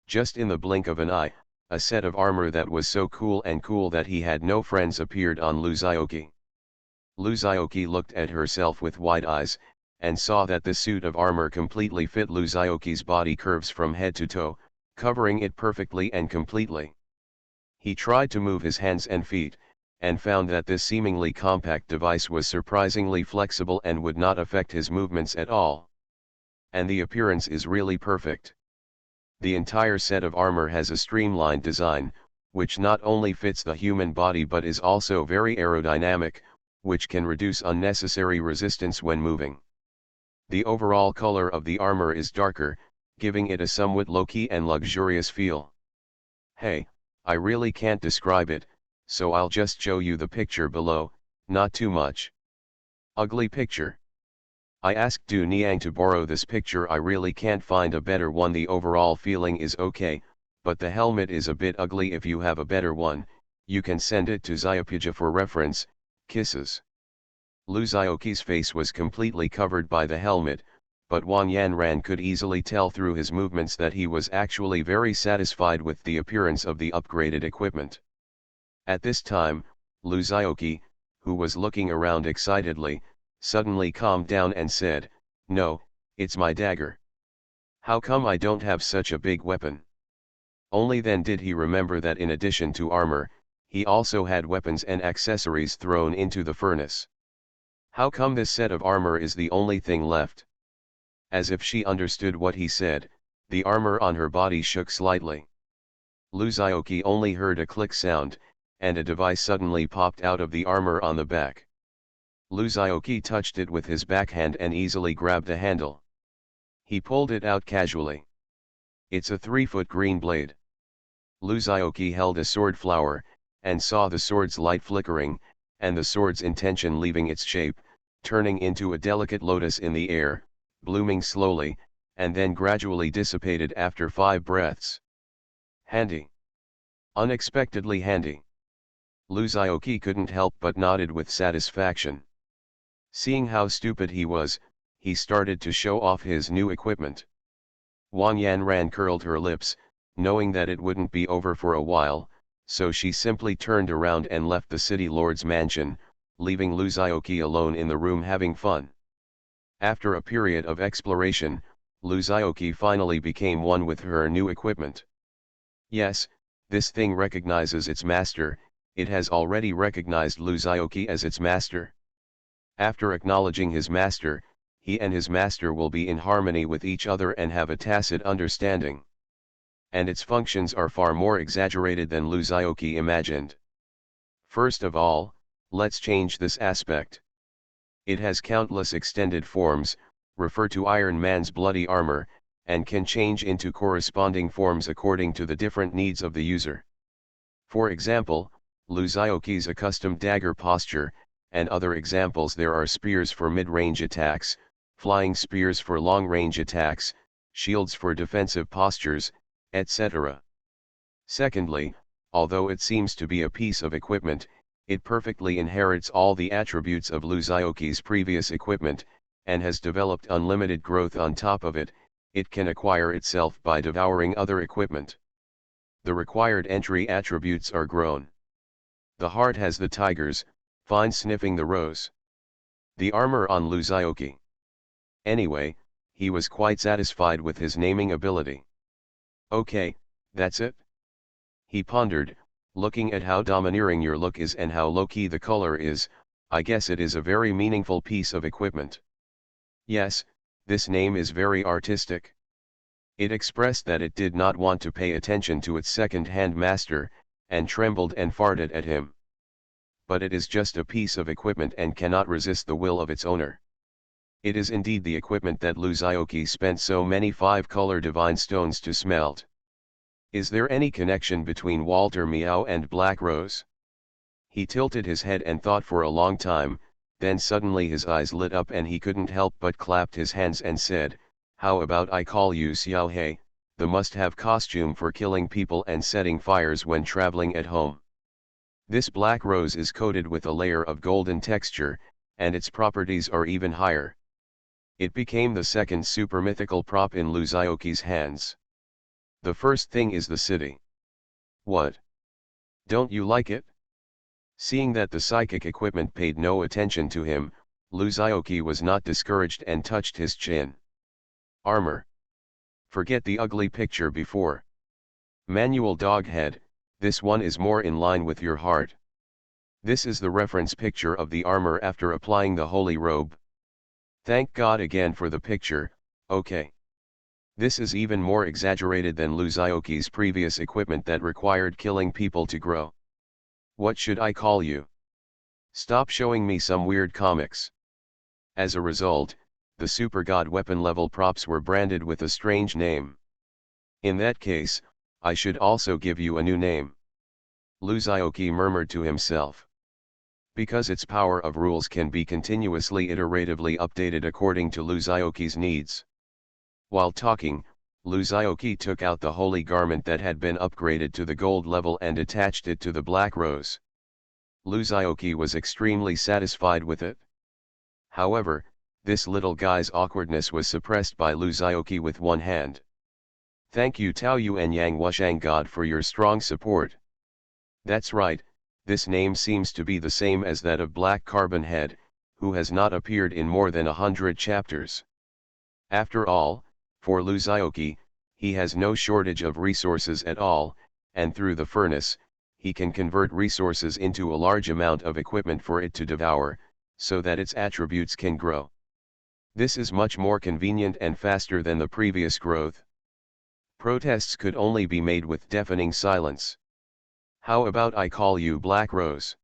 Just in the blink of an eye, a set of armor that was so cool that he had no friends appeared on Luzaoki. Luzaoki looked at herself with wide eyes, and saw that the suit of armor completely fit Luzaoki's body curves from head to toe, covering it perfectly and completely. He tried to move his hands and feet, and found that this seemingly compact device was surprisingly flexible and would not affect his movements at all. And the appearance is really perfect. The entire set of armor has a streamlined design, which not only fits the human body but is also very aerodynamic, which can reduce unnecessary resistance when moving. The overall color of the armor is darker, giving it a somewhat low-key and luxurious feel. Hey, I really can't describe it, so I'll just show you the picture below, not too much. Ugly picture. I asked Du Niang to borrow this picture. I really can't find a better one. The overall feeling is okay, but the helmet is a bit ugly. If you have a better one, you can send it to Xiaopija for reference. Kisses. Lu Xiaoqi's face was completely covered by the helmet, but Wang Yanran could easily tell through his movements that he was actually very satisfied with the appearance of the upgraded equipment. At this time, Lu Xiaoqi, who was looking around excitedly, suddenly calmed down and said, "No, it's my dagger. How come I don't have such a big weapon?" Only then did he remember that in addition to armor, he also had weapons and accessories thrown into the furnace. How come this set of armor is the only thing left? As if she understood what he said, the armor on her body shook slightly. Lu Xiaoqi only heard a click sound, and a device suddenly popped out of the armor on the back. Lu Xiaoqi touched it with his backhand and easily grabbed the handle. He pulled it out casually. It's a 3-foot green blade. Lu Xiaoqi held a sword flower, and saw the sword's light flickering, and the sword's intention leaving its shape, turning into a delicate lotus in the air, blooming slowly, and then gradually dissipated after 5 breaths. Handy. Unexpectedly handy. Lu Xiaoqi couldn't help but nodded with satisfaction. Seeing how stupid he was, he started to show off his new equipment. Wang Yanran curled her lips, knowing that it wouldn't be over for a while, so she simply turned around and left the city lord's mansion, leaving Lu Xiaoqi alone in the room having fun. After a period of exploration, Lu Xiaoqi finally became one with her new equipment. Yes, this thing recognizes its master. It has already recognized Lu Xiaoqi as its master. After acknowledging his master, he and his master will be in harmony with each other and have a tacit understanding. And its functions are far more exaggerated than Lu Xiaoqi imagined. First of all, let's change this aspect. It has countless extended forms, refer to Iron Man's bloody armor, and can change into corresponding forms according to the different needs of the user. For example, Lu Xiaoqi's accustomed dagger posture, and other examples. There are spears for mid-range attacks, flying spears for long-range attacks, shields for defensive postures, etc. Secondly, although it seems to be a piece of equipment, it perfectly inherits all the attributes of Lu Xiaoqi's previous equipment, and has developed unlimited growth on top of it. It can acquire itself by devouring other equipment. The required entry attributes are grown. The heart has the tigers, fine sniffing the rose. The armor on Lu Xiaoqi. Anyway, he was quite satisfied with his naming ability. Okay, that's it? He pondered, looking at how domineering your look is and how low-key the color is. I guess it is a very meaningful piece of equipment. Yes, this name is very artistic. It expressed that it did not want to pay attention to its second-hand master, and trembled and farted at him. But it is just a piece of equipment and cannot resist the will of its owner. It is indeed the equipment that Lu Xiaoqi spent so many 5-color divine stones to smelt. Is there any connection between Walter Miao and Black Rose? He tilted his head and thought for a long time, then suddenly his eyes lit up and he couldn't help but clapped his hands and said, "How about I call you Xiao He, the must-have costume for killing people and setting fires when traveling at home. This black rose is coated with a layer of golden texture, and its properties are even higher. It became the second super mythical prop in Luzaoki's hands. The first thing is the city. What? Don't you like it? Seeing that the psychic equipment paid no attention to him, Luzaoki was not discouraged and touched his chin. Armor. Forget the ugly picture before. Manual doghead, this one is more in line with your heart. This is the reference picture of the armor after applying the holy robe. Thank God again for the picture, okay. This is even more exaggerated than Luzaoki's previous equipment that required killing people to grow. What should I call you? Stop showing me some weird comics. As a result, the super god weapon level props were branded with a strange name. In that case, I should also give you a new name. Luzaoki murmured to himself. Because its power of rules can be continuously iteratively updated according to Luzaoki's needs. While talking, Luzaoki took out the holy garment that had been upgraded to the gold level and attached it to the black rose. Luzaoki was extremely satisfied with it. However, this little guy's awkwardness was suppressed by Luzaoki with one hand. Thank you Tao Yuan Yang Wushang God for your strong support. That's right, this name seems to be the same as that of Black Carbon Head, who has not appeared in more than 100 chapters. After all, for Luzaoki, he has no shortage of resources at all, and through the furnace, he can convert resources into a large amount of equipment for it to devour, so that its attributes can grow. This is much more convenient and faster than the previous growth. Protests could only be made with deafening silence. How about I call you Black Rose?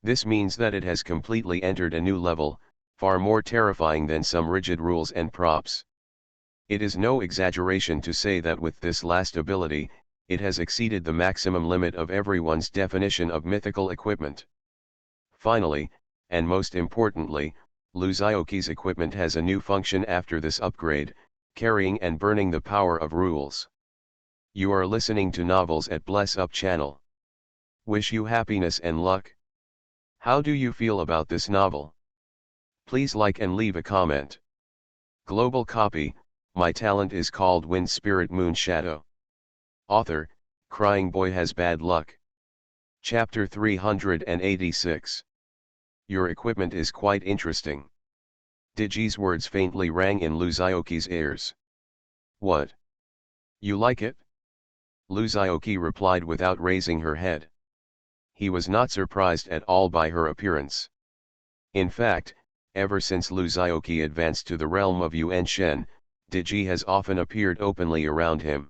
This means that it has completely entered a new level, far more terrifying than some rigid rules and props. It is no exaggeration to say that with this last ability, it has exceeded the maximum limit of everyone's definition of mythical equipment. Finally, and most importantly, Luzaoki's equipment has a new function after this upgrade, carrying and burning the power of rules. You are listening to Novels at Bless Up channel. Wish you happiness and luck. How do you feel about this novel? Please like and leave a comment. Global copy, my talent is called Wind Spirit Moon Shadow. Author, Crying Boy Has Bad Luck. Chapter 386. Your equipment is quite interesting. Digi's words faintly rang in Luzaoki's ears. What? You like it? Luzaoki replied without raising her head. He was not surprised at all by her appearance. In fact, ever since Luzaoki advanced to the realm of Yuan Shen, Digi has often appeared openly around him.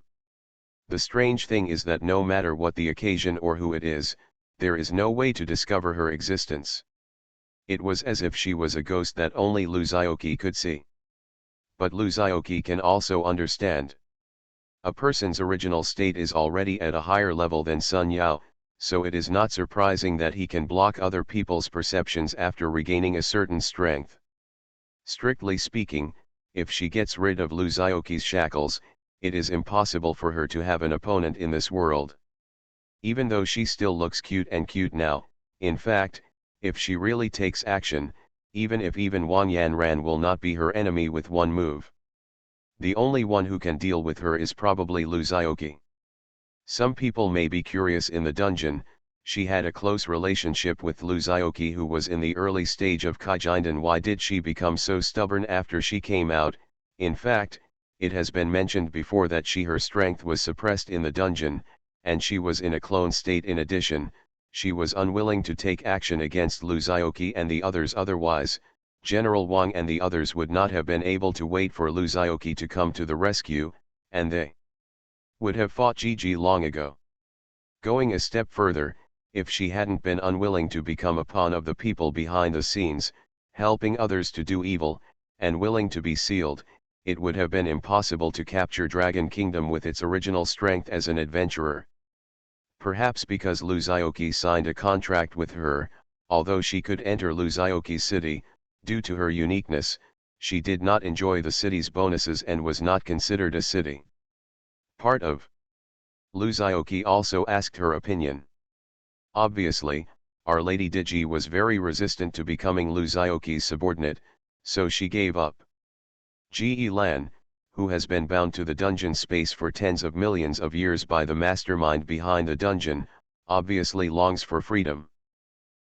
The strange thing is that no matter what the occasion or who it is, there is no way to discover her existence. It was as if she was a ghost that only Luzaoki could see. But Luzaoki can also understand. A person's original state is already at a higher level than Sun Yao, so it is not surprising that he can block other people's perceptions after regaining a certain strength. Strictly speaking, if she gets rid of Luzaoki's shackles, it is impossible for her to have an opponent in this world. Even though she still looks cute now, in fact, if she really takes action, even Wang Yanran will not be her enemy with one move. The only one who can deal with her is probably Luzaoki. Some people may be curious in the dungeon, she had a close relationship with Luzaoki who was in the early stage of Kaijinden. Why did she become so stubborn after she came out? In fact, it has been mentioned before that her strength was suppressed in the dungeon, and she was in a clone state. In addition, she was unwilling to take action against Luzaoki and the others, otherwise, General Wang and the others would not have been able to wait for Luzaoki to come to the rescue, and they would have fought Gigi long ago. Going a step further, if she hadn't been unwilling to become a pawn of the people behind the scenes, helping others to do evil, and willing to be sealed, it would have been impossible to capture Dragon Kingdom with its original strength as an adventurer. Perhaps because Luzaoki signed a contract with her, although she could enter Luzaoki's city, due to her uniqueness, she did not enjoy the city's bonuses and was not considered a city. Part of. Luzaoki also asked her opinion. Obviously, Our Lady Digi was very resistant to becoming Luzaoki's subordinate, so she gave up. Ge Lan, who has been bound to the dungeon space for tens of millions of years by the mastermind behind the dungeon, obviously longs for freedom.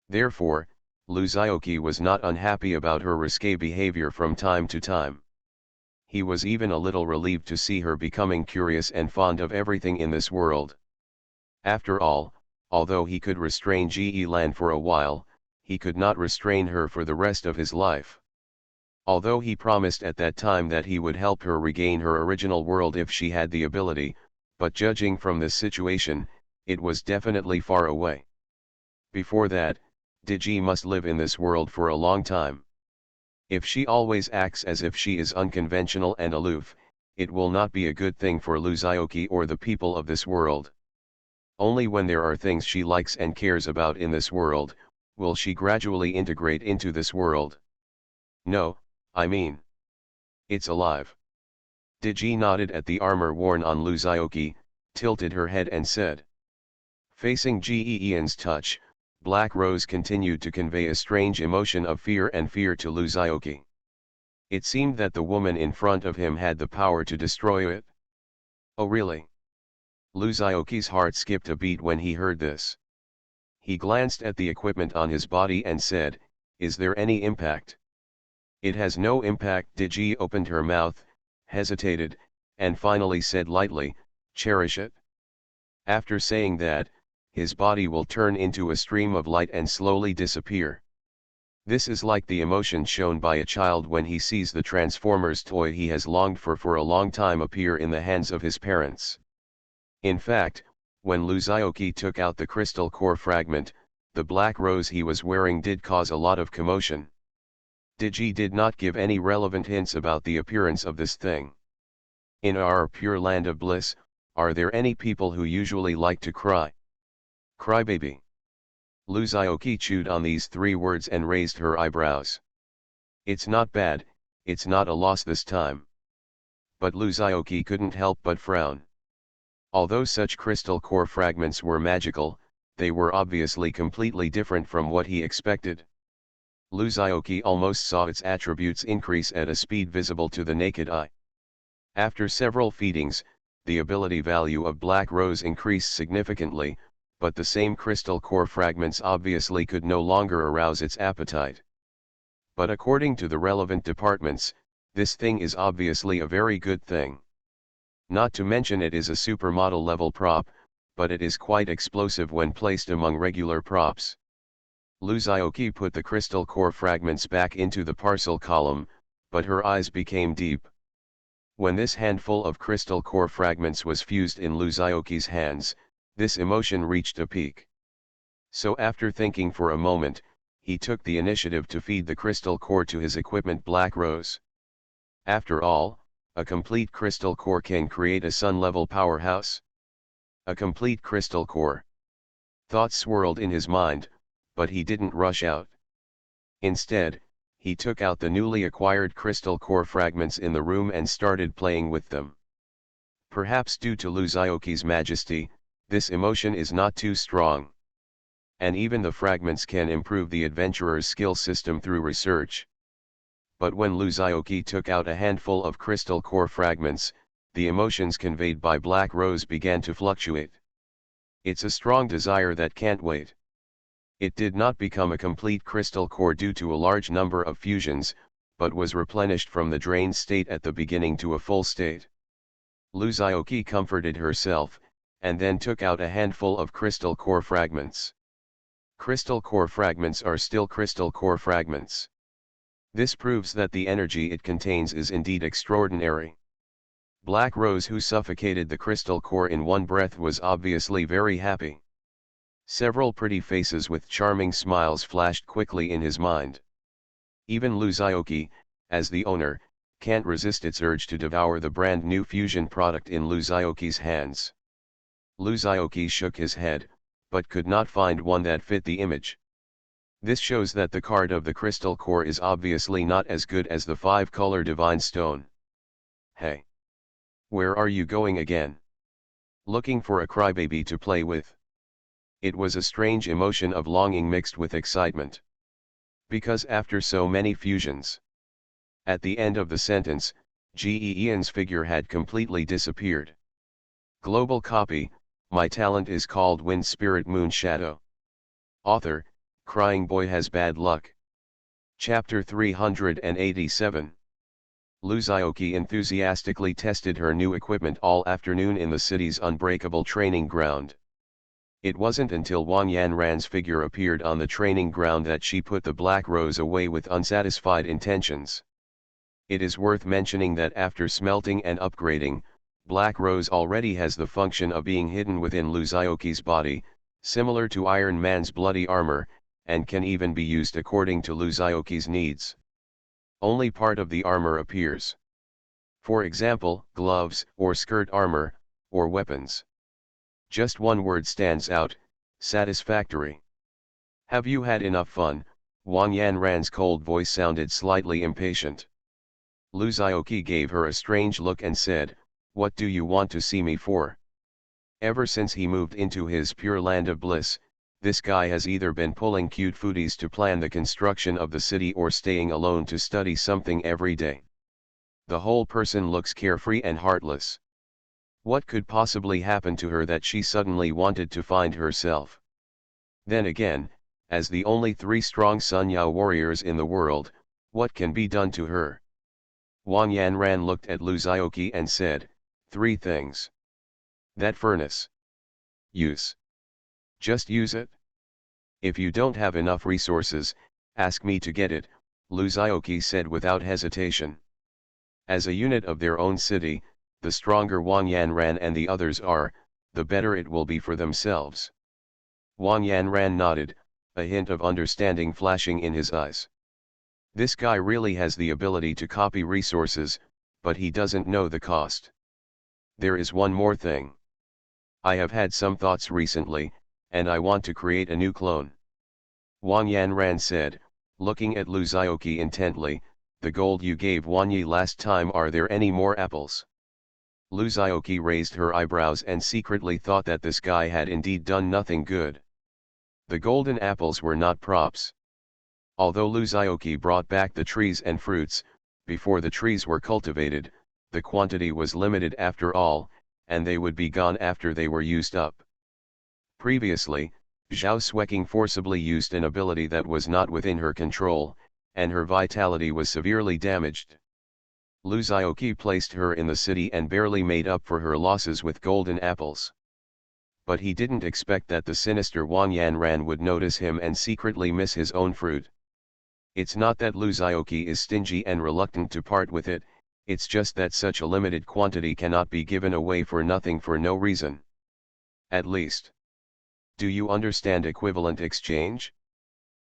Therefore, Luzaoki was not unhappy about her risque behavior from time to time. He was even a little relieved to see her becoming curious and fond of everything in this world. After all, although he could restrain Ge Lan for a while, he could not restrain her for the rest of his life. Although he promised at that time that he would help her regain her original world if she had the ability, but judging from this situation, it was definitely far away. Before that, Digi must live in this world for a long time. If she always acts as if she is unconventional and aloof, it will not be a good thing for Luzaoki or the people of this world. Only when there are things she likes and cares about in this world, will she gradually integrate into this world. No, I mean, it's alive. Digi nodded at the armor worn on Luzaoki, tilted her head and said. Facing Ge-Ian's touch, Black Rose continued to convey a strange emotion of fear to Luzaoki. It seemed that the woman in front of him had the power to destroy it. Oh really? Luzaoki's heart skipped a beat when he heard this. He glanced at the equipment on his body and said, is there any impact? It has no impact. Digi opened her mouth, hesitated, and finally said lightly, cherish it. After saying that, his body will turn into a stream of light and slowly disappear. This is like the emotion shown by a child when he sees the Transformers toy he has longed for a long time appear in the hands of his parents. In fact, when Luzaoki took out the crystal core fragment, the black rose he was wearing did cause a lot of commotion. Digi did not give any relevant hints about the appearance of this thing. In our pure land of bliss, are there any people who usually like to cry? Crybaby. Luzaoki chewed on these 3 words and raised her eyebrows. It's not bad, it's not a loss this time. But Luzaoki couldn't help but frown. Although such crystal core fragments were magical, they were obviously completely different from what he expected. Luzaoki almost saw its attributes increase at a speed visible to the naked eye. After several feedings, the ability value of Black Rose increased significantly, but the same crystal core fragments obviously could no longer arouse its appetite. But according to the relevant departments, this thing is obviously a very good thing. Not to mention it is a supermodel level prop, but it is quite explosive when placed among regular props. Luzaoki put the crystal core fragments back into the parcel column, but her eyes became deep. When this handful of crystal core fragments was fused in Luzaoki's hands, this emotion reached a peak. So after thinking for a moment, he took the initiative to feed the crystal core to his equipment Black Rose. After all, a complete crystal core can create a sun-level powerhouse. A complete crystal core. Thoughts swirled in his mind, but he didn't rush out. Instead, he took out the newly acquired crystal core fragments in the room and started playing with them. Perhaps due to Luzaoki's majesty, this emotion is not too strong. And even the fragments can improve the adventurer's skill system through research. But when Luzaoki took out a handful of crystal core fragments, the emotions conveyed by Black Rose began to fluctuate. It's a strong desire that can't wait. It did not become a complete crystal core due to a large number of fusions, but was replenished from the drained state at the beginning to a full state. Luzaoki comforted herself, and then took out a handful of crystal core fragments. Crystal core fragments are still crystal core fragments. This proves that the energy it contains is indeed extraordinary. Black Rose, who suffocated the crystal core in one breath, was obviously very happy. Several pretty faces with charming smiles flashed quickly in his mind. Even Luzaoki, as the owner, can't resist its urge to devour the brand new fusion product in Luzaoki's hands. Luzaoki shook his head, but could not find one that fit the image. This shows that the card of the crystal core is obviously not as good as the 5-color divine stone. Hey! Where are you going again? looking for a crybaby to play with. It was a strange emotion of longing mixed with excitement. Because after so many fusions. At the end of the sentence, Ian's figure had completely disappeared. Global copy, my talent is called Wind Spirit Moon Shadow. Author, Crying Boy Has Bad Luck. Chapter 387. Luzioki enthusiastically tested her new equipment all afternoon in the city's unbreakable training ground. It wasn't until Wang Yanran's figure appeared on the training ground that she put the black rose away with unsatisfied intentions. It is worth mentioning that after smelting and upgrading, black rose already has the function of being hidden within Luzioki's body, similar to Iron Man's bloody armor, and can even be used according to Luzioki's needs. Only part of the armor appears. For example, gloves, or skirt armor, or weapons. Just one word stands out: satisfactory. Have you had enough fun? Wang Yanran's cold voice sounded slightly impatient. Luzioki gave her a strange look and said, "What do you want to see me for?" Ever since he moved into his pure land of bliss, this guy has either been pulling cute foodies to plan the construction of the city or staying alone to study something every day. The whole person looks carefree and heartless. What could possibly happen to her that she suddenly wanted to find herself? Then again, as the only 3 strong Sunyao warriors in the world, what can be done to her? Wang Yanran looked at Luzioki and said, 3 things. That furnace. Use. Just use it. If you don't have enough resources, ask me to get it, Luzioki said without hesitation. As a unit of their own city, the stronger Wang Yanran and the others are, the better it will be for themselves. Wang Yanran nodded, a hint of understanding flashing in his eyes. This guy really has the ability to copy resources, but he doesn't know the cost. There is one more thing. I have had some thoughts recently, and I want to create a new clone. Wang Yanran said, looking at Luzioki intently, the gold you gave Wanyi last time, are there any more apples? Luzioki raised her eyebrows and secretly thought that this guy had indeed done nothing good. The golden apples were not props. Although Luzioki brought back the trees and fruits, before the trees were cultivated, the quantity was limited after all, and they would be gone after they were used up. Previously, Zhao Xueqing forcibly used an ability that was not within her control, and her vitality was severely damaged. Luzioki placed her in the city and barely made up for her losses with golden apples. But he didn't expect that the sinister Wang Yanran would notice him and secretly miss his own fruit. It's not that Luzioki is stingy and reluctant to part with it, it's just that such a limited quantity cannot be given away for nothing for no reason. At least. Do you understand equivalent exchange?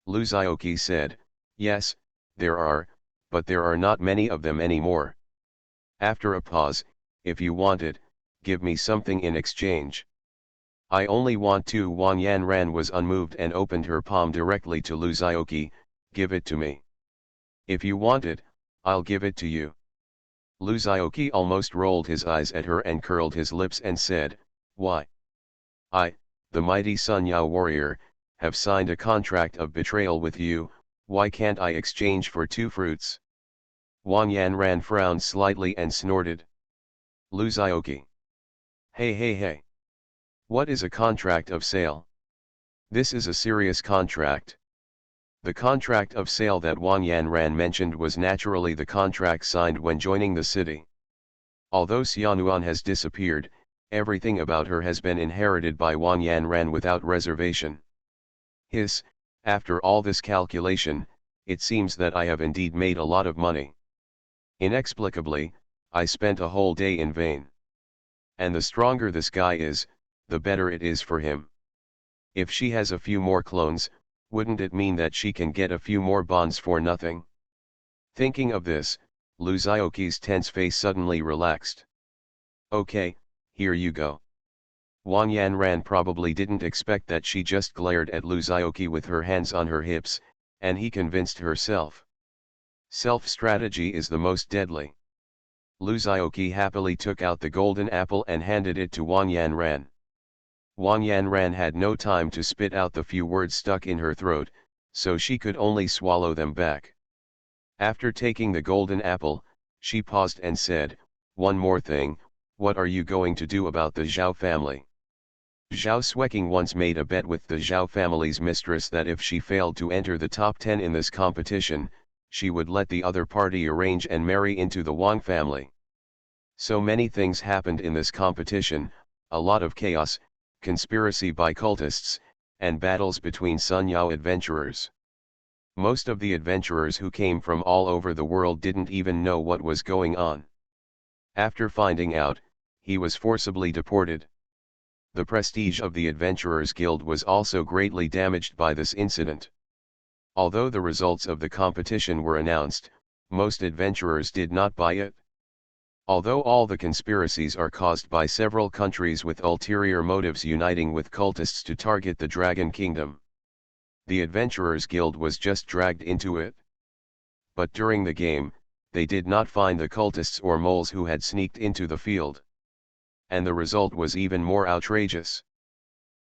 Luzioki said, yes, there are, but there are not many of them anymore. After a pause, if you want it, give me something in exchange. I only want to. Wang Yanran was unmoved and opened her palm directly to Luzioki, give it to me. If you want it, I'll give it to you. Luzioki almost rolled his eyes at her and curled his lips and said, why? I, the mighty Sunyao warrior, have signed a contract of betrayal with you, why can't I exchange for 2 fruits? Wang Yanran frowned slightly and snorted. Luzioki. Hey. What is a contract of sale? This is a serious contract. The contract of sale that Wang Yanran mentioned was naturally the contract signed when joining the city. Although Xianuan has disappeared, everything about her has been inherited by Wang Yanran without reservation. After all this calculation, it seems that I have indeed made a lot of money. Inexplicably, I spent a whole day in vain. And the stronger this guy is, the better it is for him. If she has a few more clones, wouldn't it mean that she can get a few more bonds for nothing? Thinking of this, Luzioki's tense face suddenly relaxed. Okay, here you go. Wang Yanran probably didn't expect that she just glared at Luzioki with her hands on her hips, and he convinced herself. Self-strategy is the most deadly. Lu Zhaoqi happily took out the golden apple and handed it to Wang Yanran. Wang Yanran had no time to spit out the few words stuck in her throat, so she could only swallow them back. After taking the golden apple, she paused and said, "One more thing, what are you going to do about the Zhao family?" Zhao Xueqing once made a bet with the Zhao family's mistress that if she failed to enter the top 10 in this competition, she would let the other party arrange and marry into the Wang family. So many things happened in this competition, a lot of chaos, conspiracy by cultists, and battles between Sun Yao adventurers. Most of the adventurers who came from all over the world didn't even know what was going on. After finding out, he was forcibly deported. The prestige of the Adventurers Guild was also greatly damaged by this incident. Although the results of the competition were announced, most adventurers did not buy it. Although all the conspiracies are caused by several countries with ulterior motives uniting with cultists to target the Dragon Kingdom, the Adventurers Guild was just dragged into it. But during the game, they did not find the cultists or moles who had sneaked into the field. And the result was even more outrageous.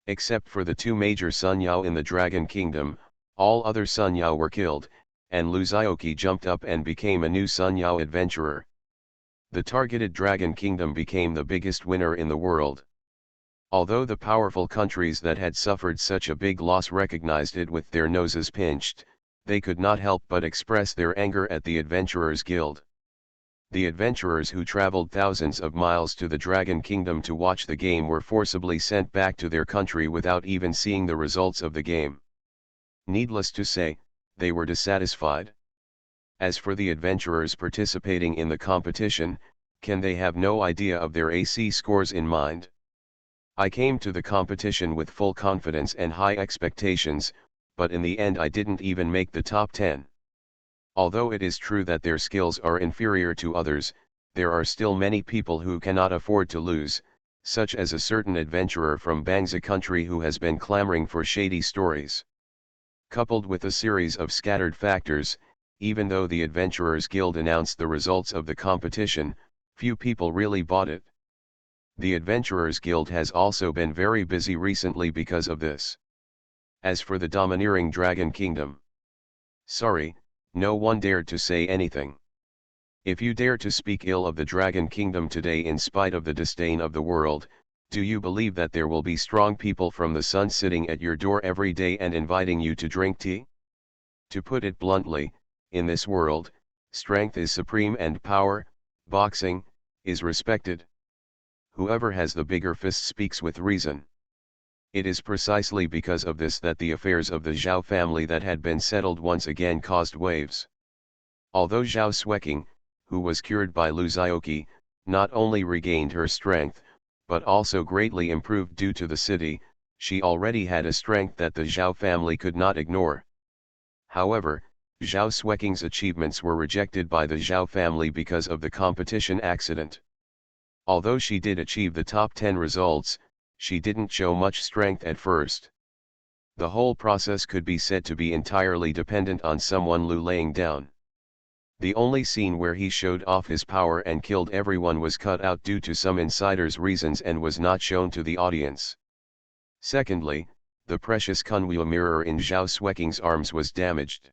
Except for the two major Sun Yao in the Dragon Kingdom, all other Sun Yao were killed, and Lu Zhaoqi jumped up and became a new Sun Yao adventurer. The targeted Dragon Kingdom became the biggest winner in the world. Although the powerful countries that had suffered such a big loss recognized it with their noses pinched, they could not help but express their anger at the Adventurers Guild. The adventurers who traveled thousands of miles to the Dragon Kingdom to watch the game were forcibly sent back to their country without even seeing the results of the game. Needless to say, they were dissatisfied. As for the adventurers participating in the competition, can they have no idea of their AC scores in mind? I came to the competition with full confidence and high expectations, but in the end I didn't even make the top 10. Although it is true that their skills are inferior to others, there are still many people who cannot afford to lose, such as a certain adventurer from Bangsa country who has been clamoring for shady stories. Coupled with a series of scattered factors, even though the Adventurers Guild announced the results of the competition, few people really bought it. The Adventurers Guild has also been very busy recently because of this. As for the domineering Dragon Kingdom, sorry, no one dared to say anything. If you dare to speak ill of the Dragon Kingdom today in spite of the disdain of the world, do you believe that there will be strong people from the sun sitting at your door every day and inviting you to drink tea? To put it bluntly, in this world, strength is supreme and power, boxing, is respected. Whoever has the bigger fist speaks with reason. It is precisely because of this that the affairs of the Zhao family that had been settled once again caused waves. Although Zhao Xueqing, who was cured by Lu Zhaoqi, not only regained her strength, but also greatly improved due to the city, she already had a strength that the Zhao family could not ignore. However, Zhao Xueqing's achievements were rejected by the Zhao family because of the competition accident. Although she did achieve the top 10 results, she didn't show much strength at first. The whole process could be said to be entirely dependent on someone Lu laying down. The only scene where he showed off his power and killed everyone was cut out due to some insider's reasons and was not shown to the audience. Secondly, the precious Kunwu mirror in Zhao Xueqing's arms was damaged.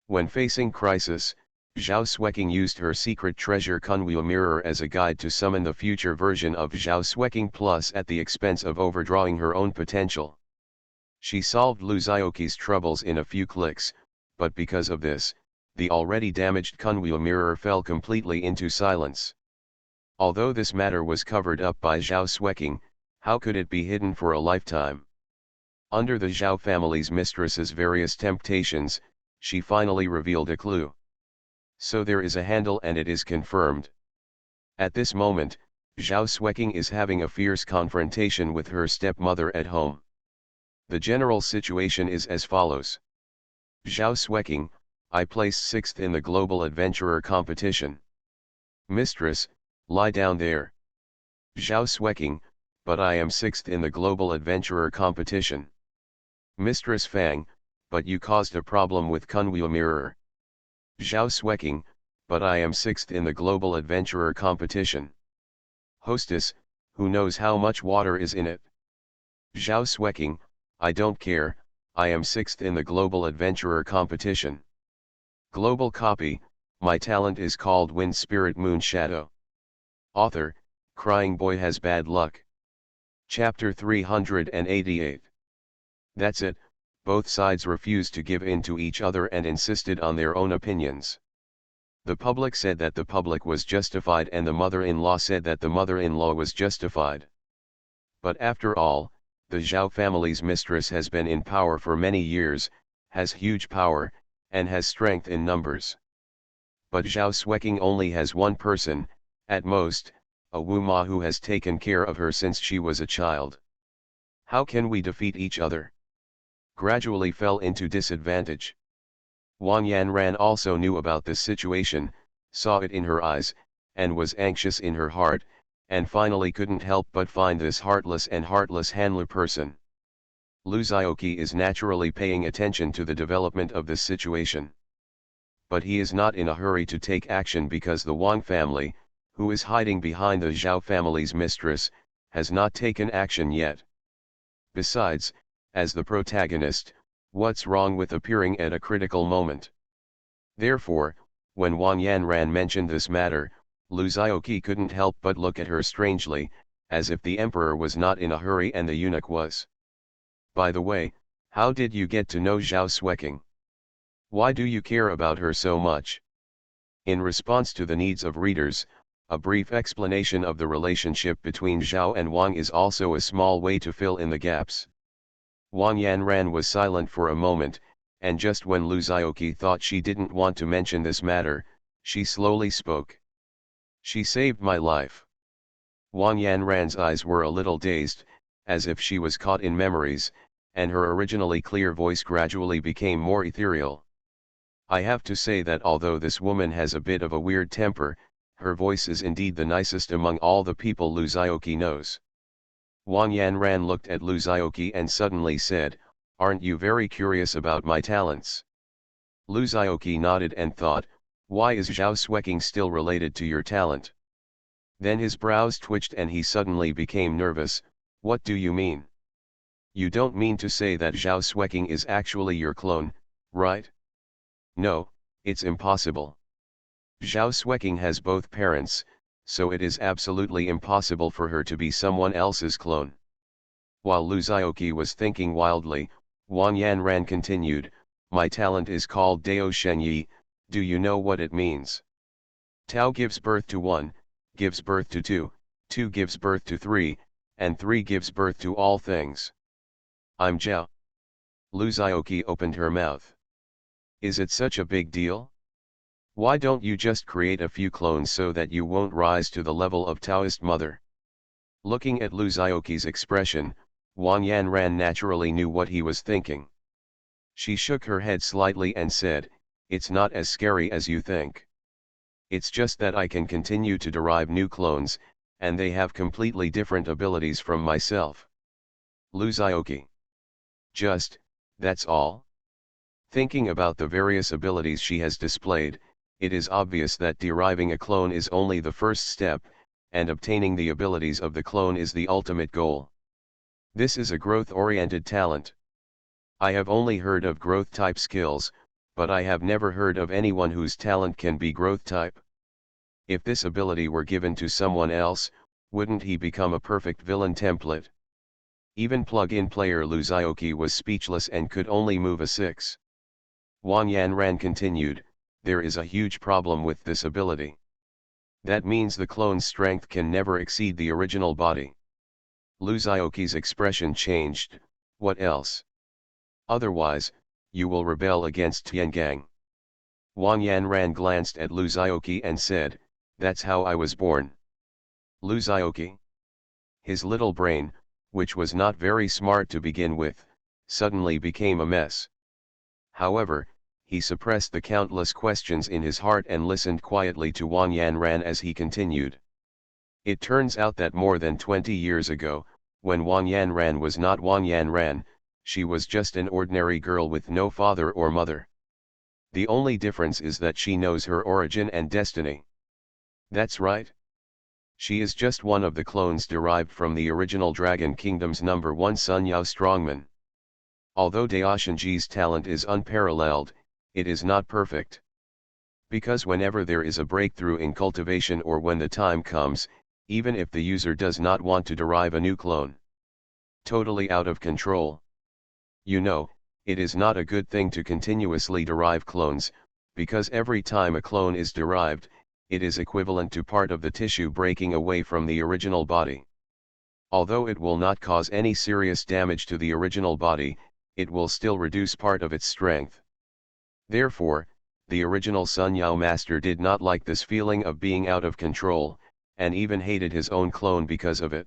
When facing crisis, Zhao Xueqing used her secret treasure Kunwu mirror as a guide to summon the future version of Zhao Xueqing Plus at the expense of overdrawing her own potential. She solved Lu Zhaoqi's troubles in a few clicks, but because of this, the already damaged Kunwu mirror fell completely into silence. Although this matter was covered up by Zhao Xueqing, how could it be hidden for a lifetime? Under the Zhao family's mistress's various temptations, she finally revealed a clue. So there is a handle and it is confirmed. At this moment, Zhao Xueqing is having a fierce confrontation with her stepmother at home. The general situation is as follows. Zhao Xueqing, I placed 6th in the Global Adventurer competition. Mistress, lie down there. Zhao Xueqing, but I am 6th in the Global Adventurer competition. Mistress Fang, but you caused a problem with Kunwu mirror. Zhao Xueqing, but I am 6th in the global adventurer competition. Hostess, who knows how much water is in it? Zhao Shueqing, I don't care, I am 6th in the global adventurer competition. Global copy, my talent is called Wind Spirit Moon Shadow. Author, Crying Boy Has Bad Luck. Chapter 388. That's it, both sides refused to give in to each other and insisted on their own opinions. The public said that the public was justified and the mother-in-law said that the mother-in-law was justified. But after all, the Zhao family's mistress has been in power for many years, has huge power, and has strength in numbers. But Zhao Shueqing only has one person, at most, a Wu Ma who has taken care of her since she was a child. How can we defeat each other? Gradually fell into disadvantage. Wang Yanran also knew about this situation, saw it in her eyes, and was anxious in her heart, and finally couldn't help but find this heartless handler person. Lu Zioqi is naturally paying attention to the development of this situation. But he is not in a hurry to take action because the Wang family, who is hiding behind the Zhao family's mistress, has not taken action yet. Besides, as the protagonist, what's wrong with appearing at a critical moment? Therefore, when Wang Yanran mentioned this matter, Lu Zioqi couldn't help but look at her strangely, as if the emperor was not in a hurry and the eunuch was. By the way, how did you get to know Zhao Shueqing? Why do you care about her so much? In response to the needs of readers, a brief explanation of the relationship between Zhao and Wang is also a small way to fill in the gaps. Wang Yanran was silent for a moment, and just when Lu Zioqi thought she didn't want to mention this matter, she slowly spoke. She saved my life. Wang Yanran's eyes were a little dazed, as if she was caught in memories, and her originally clear voice gradually became more ethereal. I have to say that although this woman has a bit of a weird temper, her voice is indeed the nicest among all the people Lu Zioqi knows. Wang Yanran looked at Lu Zioqi and suddenly said, "Aren't you very curious about my talents?" Lu Zioqi nodded and thought, "Why is Zhao Shueqing still related to your talent?" Then his brows twitched and he suddenly became nervous. "What do you mean? You don't mean to say that Zhao Shueqing is actually your clone, right?" "No, it's impossible. Zhao Shueqing has both parents, so it is absolutely impossible for her to be someone else's clone." While Lu Zioqi was thinking wildly, Wang Yanran continued, "My talent is called Dao Shenyi, do you know what it means? Tao gives birth to 1, gives birth to 2, 2 gives birth to 3, and 3 gives birth to all things. I'm Zhao." Lu Zioqi opened her mouth. "Is it such a big deal? Why don't you just create a few clones so that you won't rise to the level of Taoist mother?" Looking at Lu Zioqi's expression, Wang Yanran naturally knew what he was thinking. She shook her head slightly and said, "It's not as scary as you think. It's just that I can continue to derive new clones, and they have completely different abilities from myself." Lu Zioqi. That's all? Thinking about the various abilities she has displayed, it is obvious that deriving a clone is only the first step, and obtaining the abilities of the clone is the ultimate goal. This is a growth-oriented talent. I have only heard of growth-type skills, but I have never heard of anyone whose talent can be growth-type. If this ability were given to someone else, wouldn't he become a perfect villain template? Even plug-in player Lu Zioqi was speechless and could only move a 6. Wang Yanran continued, "There is a huge problem with this ability. That means the clone's strength can never exceed the original body." Lu Zioqi's expression changed. "What else? Otherwise, you will rebel against Tiangang." Wang Yanran glanced at Lu Zioqi and said, "That's how I was born." Lu Zioqi. His little brain, which was not very smart to begin with, suddenly became a mess. However, he suppressed the countless questions in his heart and listened quietly to Wang Yanran as he continued. It turns out that more than 20 years ago, when Wang Yanran was not Wang Yanran, she was just an ordinary girl with no father or mother. The only difference is that she knows her origin and destiny. That's right. She is just one of the clones derived from the original Dragon Kingdom's number 1 Sun Yao strongman. Although Daoshinji's talent is unparalleled, it is not perfect. Because whenever there is a breakthrough in cultivation or when the time comes, even if the user does not want to derive a new clone, totally out of control. You know, it is not a good thing to continuously derive clones, because every time a clone is derived, it is equivalent to part of the tissue breaking away from the original body. Although it will not cause any serious damage to the original body, it will still reduce part of its strength. Therefore, the original Sun Yao master did not like this feeling of being out of control, and even hated his own clone because of it.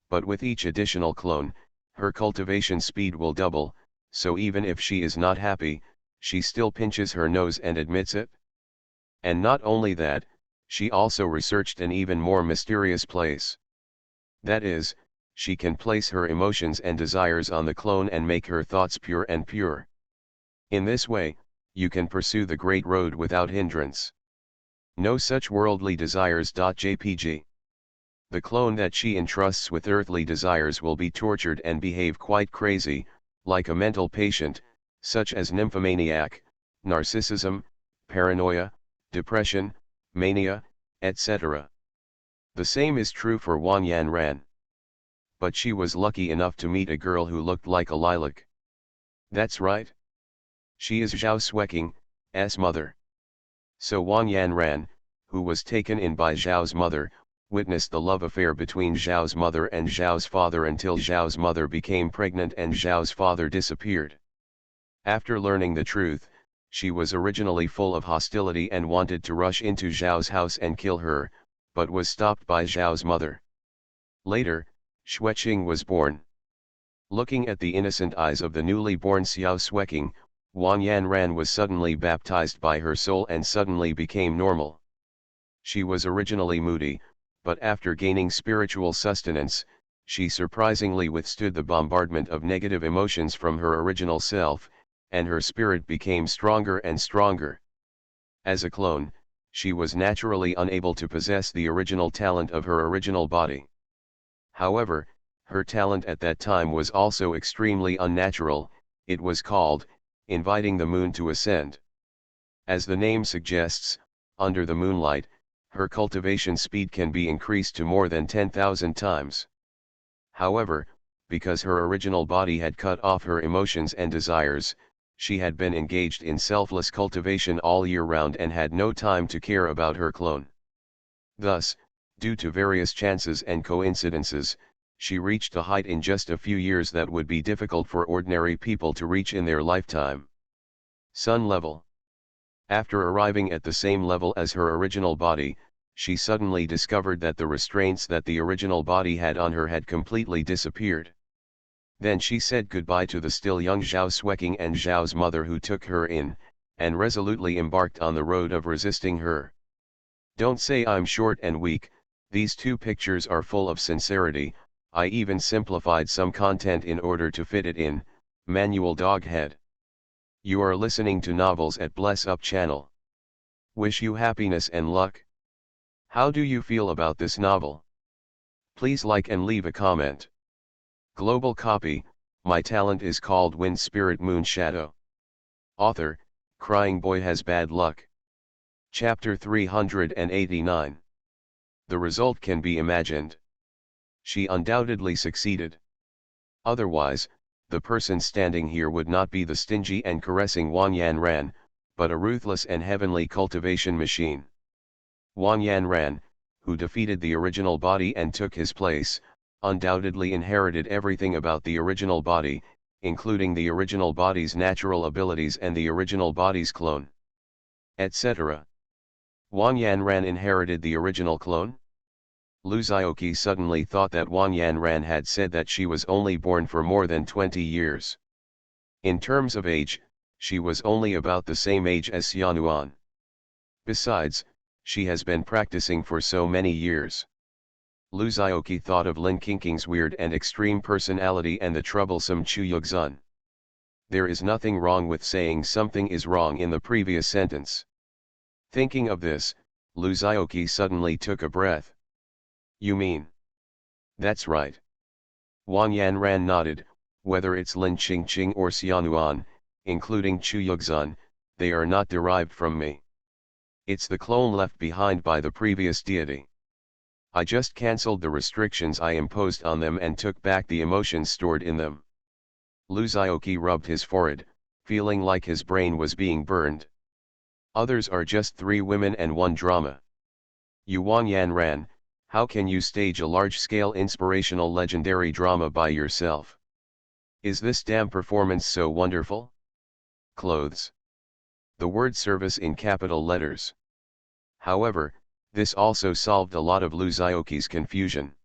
But with each additional clone, her cultivation speed will double, so even if she is not happy, she still pinches her nose and admits it. And not only that, she also researched an even more mysterious place. That is, she can place her emotions and desires on the clone and make her thoughts pure and pure. In this way, you can pursue the great road without hindrance. No such worldly desires. Jpg. The clone that she entrusts with earthly desires will be tortured and behave quite crazy, like a mental patient, such as nymphomaniac, narcissism, paranoia, depression, mania, etc. The same is true for Wang Yanran. But she was lucky enough to meet a girl who looked like a lilac. That's right. She is Zhao Xueqing's mother. So Wang Yanran, who was taken in by Zhao's mother, witnessed the love affair between Zhao's mother and Zhao's father until Zhao's mother became pregnant and Zhao's father disappeared. After learning the truth, she was originally full of hostility and wanted to rush into Zhao's house and kill her, but was stopped by Zhao's mother. Later, Xueqing was born. Looking at the innocent eyes of the newly born Xiao Xueqing, Wang Yanran was suddenly baptized by her soul and suddenly became normal. She was originally moody, but after gaining spiritual sustenance, she surprisingly withstood the bombardment of negative emotions from her original self, and her spirit became stronger and stronger. As a clone, she was naturally unable to possess the original talent of her original body. However, her talent at that time was also extremely unnatural. It was called, inviting the moon to ascend. As the name suggests, under the moonlight, her cultivation speed can be increased to more than 10,000 times. However, because her original body had cut off her emotions and desires, she had been engaged in selfless cultivation all year round and had no time to care about her clone. Thus, due to various chances and coincidences, she reached a height in just a few years that would be difficult for ordinary people to reach in their lifetime. Sun level. After arriving at the same level as her original body, she suddenly discovered that the restraints that the original body had on her had completely disappeared. Then she said goodbye to the still young Zhao Xueqing and Zhao's mother who took her in, and resolutely embarked on the road of resisting her. Don't say I'm short and weak, these two pictures are full of sincerity. I even simplified some content in order to fit it in. Manual Doghead. You are listening to Novels at Bless Up channel. Wish you happiness and luck. How do you feel about this novel? Please like and leave a comment. Global copy, my talent is called Wind Spirit Moon Shadow. Author, Crying Boy Has Bad Luck. Chapter 389. The result can be imagined. She undoubtedly succeeded. Otherwise, the person standing here would not be the stingy and caressing Wang Yanran, but a ruthless and heavenly cultivation machine. Wang Yanran, who defeated the original body and took his place, undoubtedly inherited everything about the original body, including the original body's natural abilities and the original body's clone, etc. Wang Yanran inherited the original clone? Lu Zioqi suddenly thought that Wang Yanran had said that she was only born for more than 20 years. In terms of age, she was only about the same age as Xianuan. Besides, she has been practicing for so many years. Lu Zioqi thought of Lin Qingqing's weird and extreme personality and the troublesome Chu Yuxun. There is nothing wrong with saying something is wrong in the previous sentence. Thinking of this, Lu Zioqi suddenly took a breath. You mean? That's right. Wang Yanran nodded. Whether it's Lin Qingqing or Xianuan, including Chu Yuxun, they are not derived from me. It's the clone left behind by the previous deity. I just cancelled the restrictions I imposed on them and took back the emotions stored in them. Lu Zioqi rubbed his forehead, feeling like his brain was being burned. Others are just 3 women and 1 drama. You Wang Yanran, how can you stage a large-scale inspirational legendary drama by yourself? Is this damn performance so wonderful? Clothes. The word service in capital letters. However, this also solved a lot of Lu Zioqi's confusion.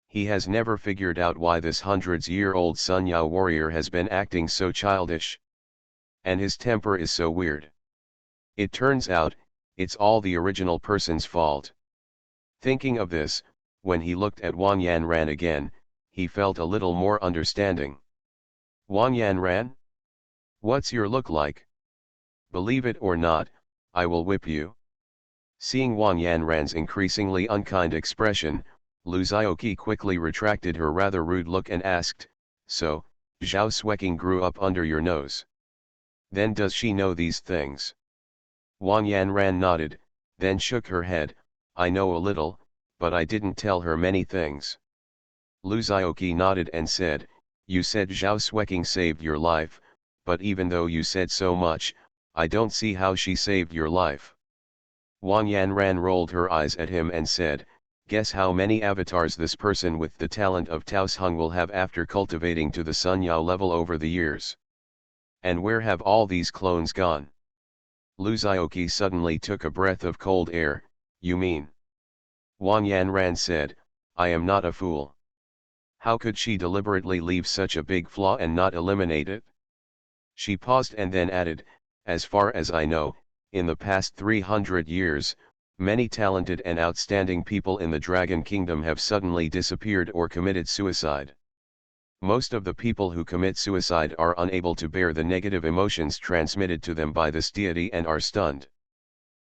He has never figured out why this hundreds-year-old Sun Yao warrior has been acting so childish. And his temper is so weird. It turns out, it's all the original person's fault. Thinking of this, when he looked at Wang Yanran again, he felt a little more understanding. Wang Yanran? What's your look like? Believe it or not, I will whip you. Seeing Wang Yanran's increasingly unkind expression, Lu Zioqi quickly retracted her rather rude look and asked, so, Zhao Sueking grew up under your nose. Then does she know these things? Wang Yanran nodded, then shook her head. I know a little, but I didn't tell her many things. Lu Zioqi nodded and said, you said Zhao Sueking saved your life, but even though you said so much, I don't see how she saved your life. Wang Yanran rolled her eyes at him and said, guess how many avatars this person with the talent of Taos Hung will have after cultivating to the Sun Yao level over the years. And where have all these clones gone? Lu Zioqi suddenly took a breath of cold air. You mean? Wang Yanran said, I am not a fool. How could she deliberately leave such a big flaw and not eliminate it? She paused and then added, as far as I know, in the past 300 years, many talented and outstanding people in the Dragon Kingdom have suddenly disappeared or committed suicide. Most of the people who commit suicide are unable to bear the negative emotions transmitted to them by this deity and are stunned.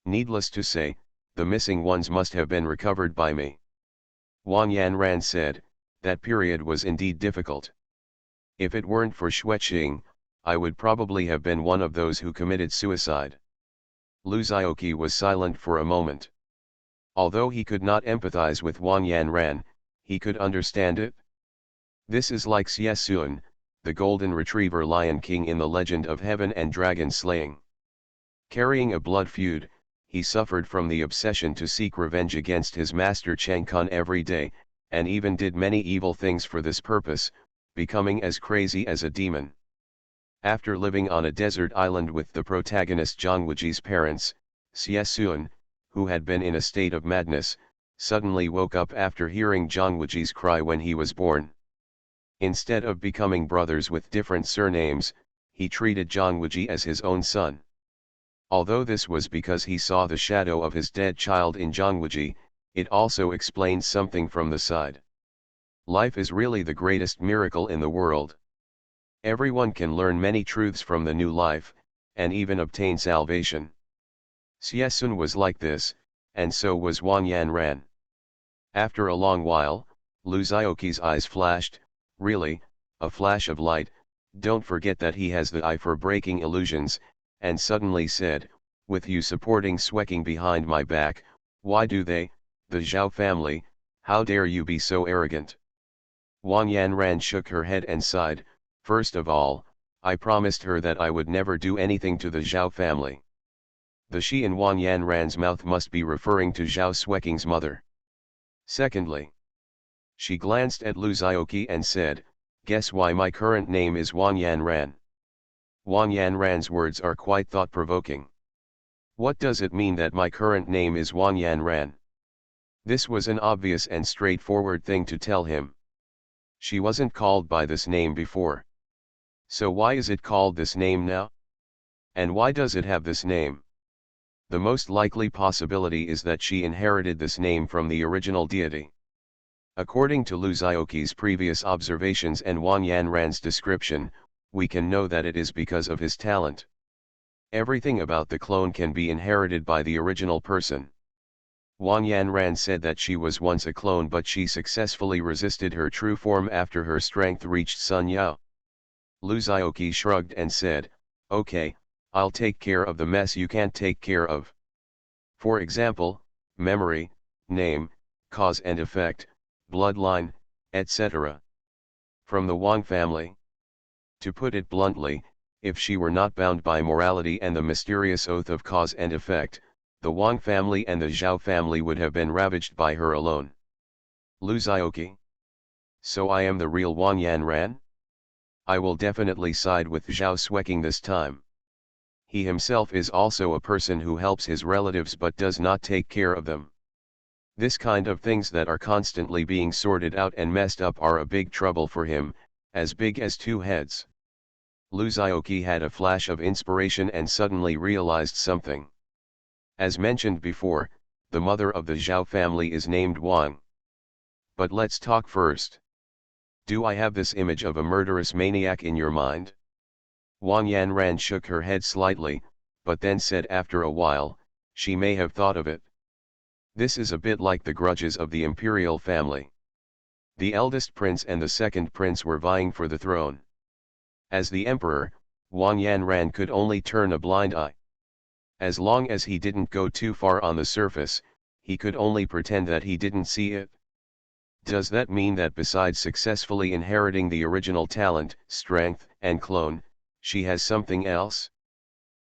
Needless to say, the missing ones must have been recovered by me. Wang Yanran said, that period was indeed difficult. If it weren't for Xueqing, I would probably have been one of those who committed suicide. Lu Zioqi was silent for a moment. Although he could not empathize with Wang Yanran, he could understand it. This is like Xiesun, the golden retriever lion king in the legend of heaven and dragon slaying. Carrying a blood feud, he suffered from the obsession to seek revenge against his master Cheng Kun every day, and even did many evil things for this purpose, becoming as crazy as a demon. After living on a desert island with the protagonist Zhang Wuji's parents, Xiesun, who had been in a state of madness, suddenly woke up after hearing Zhang Wuji's cry when he was born. Instead of becoming brothers with different surnames, he treated Zhang Wuji as his own son. Although this was because he saw the shadow of his dead child in Zhang Wuji, it also explains something from the side. Life is really the greatest miracle in the world. Everyone can learn many truths from the new life, and even obtain salvation. Xiesun was like this, and so was Wang Yanran. After a long while, Lu Zioqi's eyes flashed, really, a flash of light, don't forget that he has the eye for breaking illusions, and suddenly said, with you supporting Sueking behind my back, why do they, the Zhao family, how dare you be so arrogant? Wang Yanran shook her head and sighed, first of all, I promised her that I would never do anything to the Zhao family. The she in Wang Yanran's mouth must be referring to Zhao Sueking's mother. Secondly, she glanced at Lu Zioqi and said, guess why my current name is Wang Yanran? Wang Yanran's words are quite thought-provoking. What does it mean that my current name is Wang Yanran? This was an obvious and straightforward thing to tell him. She wasn't called by this name before. So why is it called this name now? And why does it have this name? The most likely possibility is that she inherited this name from the original deity. According to Lu Zioqi's previous observations and Wang Yanran's description, we can know that it is because of his talent. Everything about the clone can be inherited by the original person. Wang Yanran said that she was once a clone, but she successfully resisted her true form after her strength reached Sun Yao. Lu Zhaoqi shrugged and said, "Okay, I'll take care of the mess you can't take care of. For example, memory, name, cause and effect, bloodline, etc. From the Wang family. To put it bluntly, if she were not bound by morality and the mysterious oath of cause and effect, the Wang family and the Zhao family would have been ravaged by her alone." Lu Zhaoqi. So I am the real Wang Yanran? I will definitely side with Zhao Sueking this time. He himself is also a person who helps his relatives but does not take care of them. This kind of things that are constantly being sorted out and messed up are a big trouble for him, as big as two heads. Lu Zhaoqi had a flash of inspiration and suddenly realized something. As mentioned before, the mother of the Zhao family is named Wang. But let's talk first. Do I have this image of a murderous maniac in your mind? Wang Yanran shook her head slightly, but then said after a while, she may have thought of it. This is a bit like the grudges of the imperial family. The eldest prince and the second prince were vying for the throne. As the emperor, Wang Yanran could only turn a blind eye. As long as he didn't go too far on the surface, he could only pretend that he didn't see it. Does that mean that besides successfully inheriting the original talent, strength, and clone, she has something else?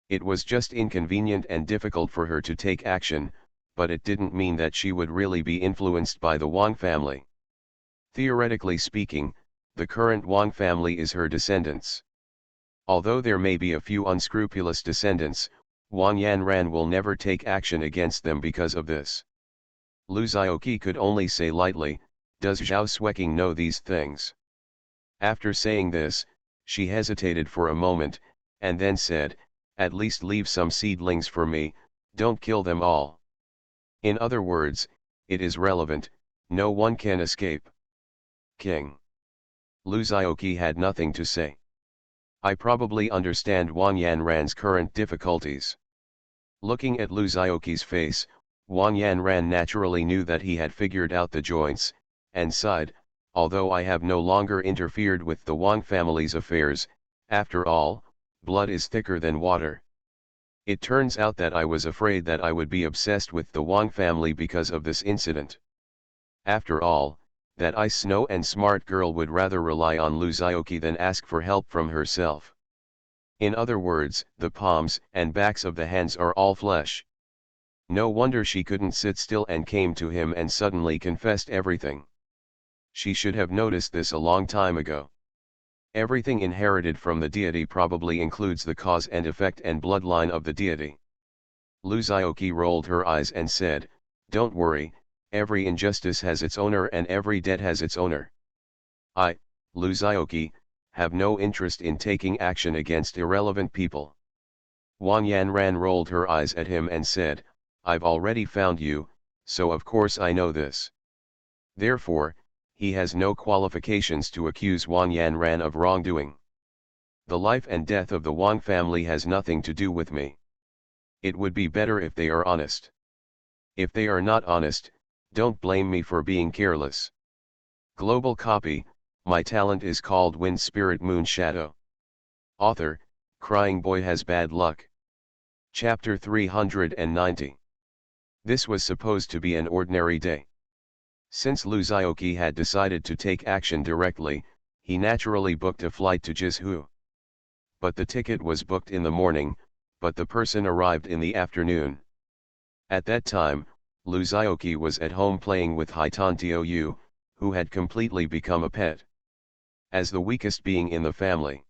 It was just inconvenient and difficult for her to take action, but it didn't mean that she would really be influenced by the Wang family. Theoretically speaking, the current Wang family is her descendants. Although there may be a few unscrupulous descendants, Wang Yanran will never take action against them because of this. Lu Zhaoqi could only say lightly, "Does Zhao Sueking know these things?" After saying this, she hesitated for a moment, and then said, "At least leave some seedlings for me, don't kill them all." In other words, it is relevant, no one can escape. King. Lu Zhaoqi had nothing to say. I probably understand Wang Yanran's current difficulties. Looking at Lu Zhaoqi's face, Wang Yanran naturally knew that he had figured out the joints, and sighed, "Although I have no longer interfered with the Wang family's affairs, after all, blood is thicker than water. It turns out that I was afraid that I would be obsessed with the Wang family because of this incident. After all, that ice snow and smart girl would rather rely on Lu Zhaoqi than ask for help from herself. In other words, the palms and backs of the hands are all flesh. No wonder she couldn't sit still and came to him and suddenly confessed everything. She should have noticed this a long time ago. Everything inherited from the deity probably includes the cause and effect and bloodline of the deity." Lu Zhaoqi rolled her eyes and said, "Don't worry, every injustice has its owner and every debt has its owner. I, Lu Zhaoqi, have no interest in taking action against irrelevant people." Wang Yanran rolled her eyes at him and said, "I've already found you, so of course I know this." Therefore, he has no qualifications to accuse Wang Yanran of wrongdoing. The life and death of the Wang family has nothing to do with me. It would be better if they are honest. If they are not honest, don't blame me for being careless. Global copy, my talent is called Wind Spirit Moon Shadow. Author, Crying Boy Has Bad Luck. Chapter 390. This was supposed to be an ordinary day. Since Lu Zhaoqi had decided to take action directly, he naturally booked a flight to Jizhu. But the ticket was booked in the morning, but the person arrived in the afternoon. At that time, Lu Zhaoqi was at home playing with Haitan Tiou, who had completely become a pet. As the weakest being in the family,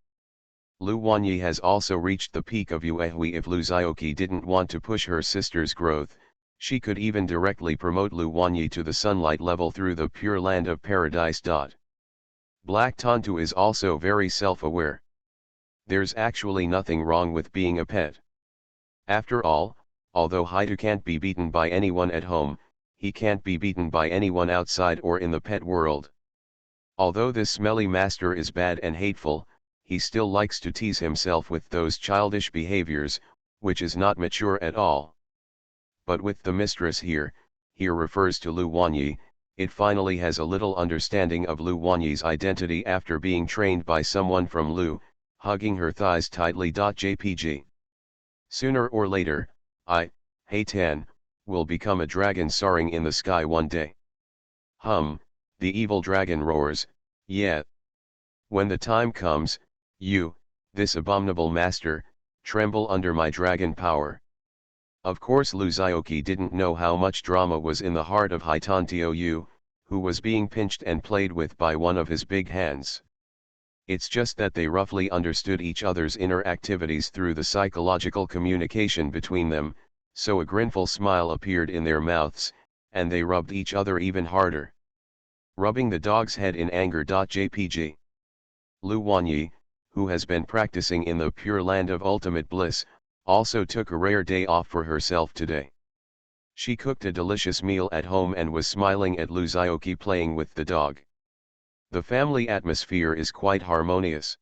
Lu Wanyi has also reached the peak of Yuehui. If Lu Zhaoqi didn't want to push her sister's growth, she could even directly promote Lu Wanyi to the sunlight level through the pure land of paradise. Black Tantu is also very self-aware. There's actually nothing wrong with being a pet. After all, although Haitu can't be beaten by anyone at home, he can't be beaten by anyone outside or in the pet world. Although this smelly master is bad and hateful, he still likes to tease himself with those childish behaviors, which is not mature at all. But with the mistress here refers to Lu Wanyi, it finally has a little understanding of Lu Wanyi's identity after being trained by someone from Lu, hugging her thighs tightly. JPG. Sooner or later, Heitan, will become a dragon soaring in the sky one day. The evil dragon roars, yeah. When the time comes, you, this abominable master, tremble under my dragon power. Of course Lu Zioki didn't know how much drama was in the heart of Haitan Tou, who was being pinched and played with by one of his big hands. It's just that they roughly understood each other's inner activities through the psychological communication between them, so a grinful smile appeared in their mouths, and they rubbed each other even harder. Rubbing the dog's head in anger. JPG. Lu Wanyi, who has been practicing in the Pure Land of Ultimate Bliss, also took a rare day off for herself today. She cooked a delicious meal at home and was smiling at Lu Zioki playing with the dog. The family atmosphere is quite harmonious.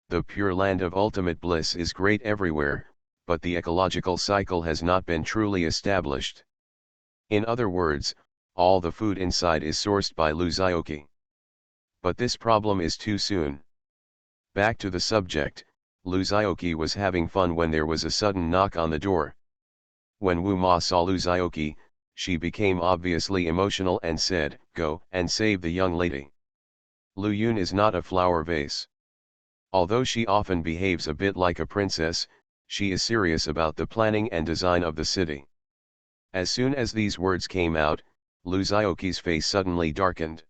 The Pure Land of Ultimate Bliss is great everywhere, but the ecological cycle has not been truly established. In other words, all the food inside is sourced by Lu Zioki. But this problem is too soon. Back to the subject, Lu Zioki was having fun when there was a sudden knock on the door. When Wu Ma saw Lu Zioki, she became obviously emotional and said, "Go and save the young lady." Lu Yun is not a flower vase. Although she often behaves a bit like a princess, she is serious about the planning and design of the city. As soon as these words came out, Lu Zioki's face suddenly darkened.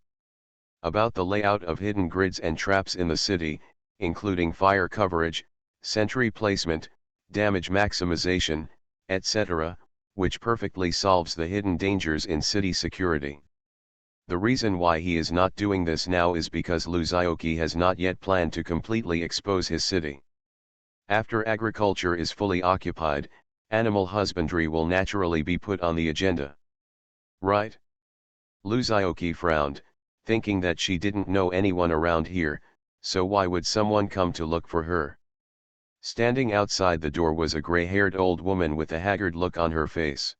About the layout of hidden grids and traps in the city, including fire coverage, sentry placement, damage maximization, etc., which perfectly solves the hidden dangers in city security. The reason why he is not doing this now is because Lu Zioki has not yet planned to completely expose his city. After agriculture is fully occupied, animal husbandry will naturally be put on the agenda. Right? Lu Zioki frowned, thinking that she didn't know anyone around here, so why would someone come to look for her? Standing outside the door was a gray-haired old woman with a haggard look on her face.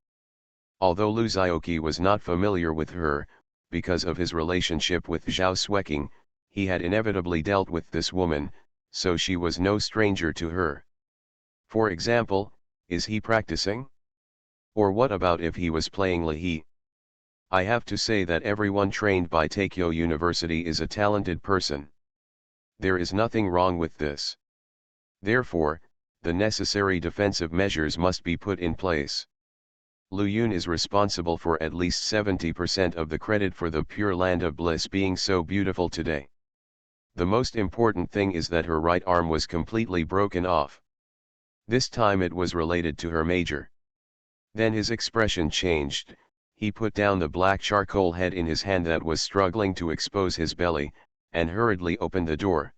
Although Lu Zioki was not familiar with her, because of his relationship with Zhao Sueking, he had inevitably dealt with this woman, so she was no stranger to her. For example, is he practicing? Or what about if he was playing Lihi? I have to say that everyone trained by Taikyo University is a talented person. There is nothing wrong with this. Therefore, the necessary defensive measures must be put in place. Lu Yun is responsible for at least 70% of the credit for the Pure Land of Bliss being so beautiful today. The most important thing is that her right arm was completely broken off. This time it was related to her major. Then his expression changed, he put down the black charcoal head in his hand that was struggling to expose his belly, and hurriedly opened the door.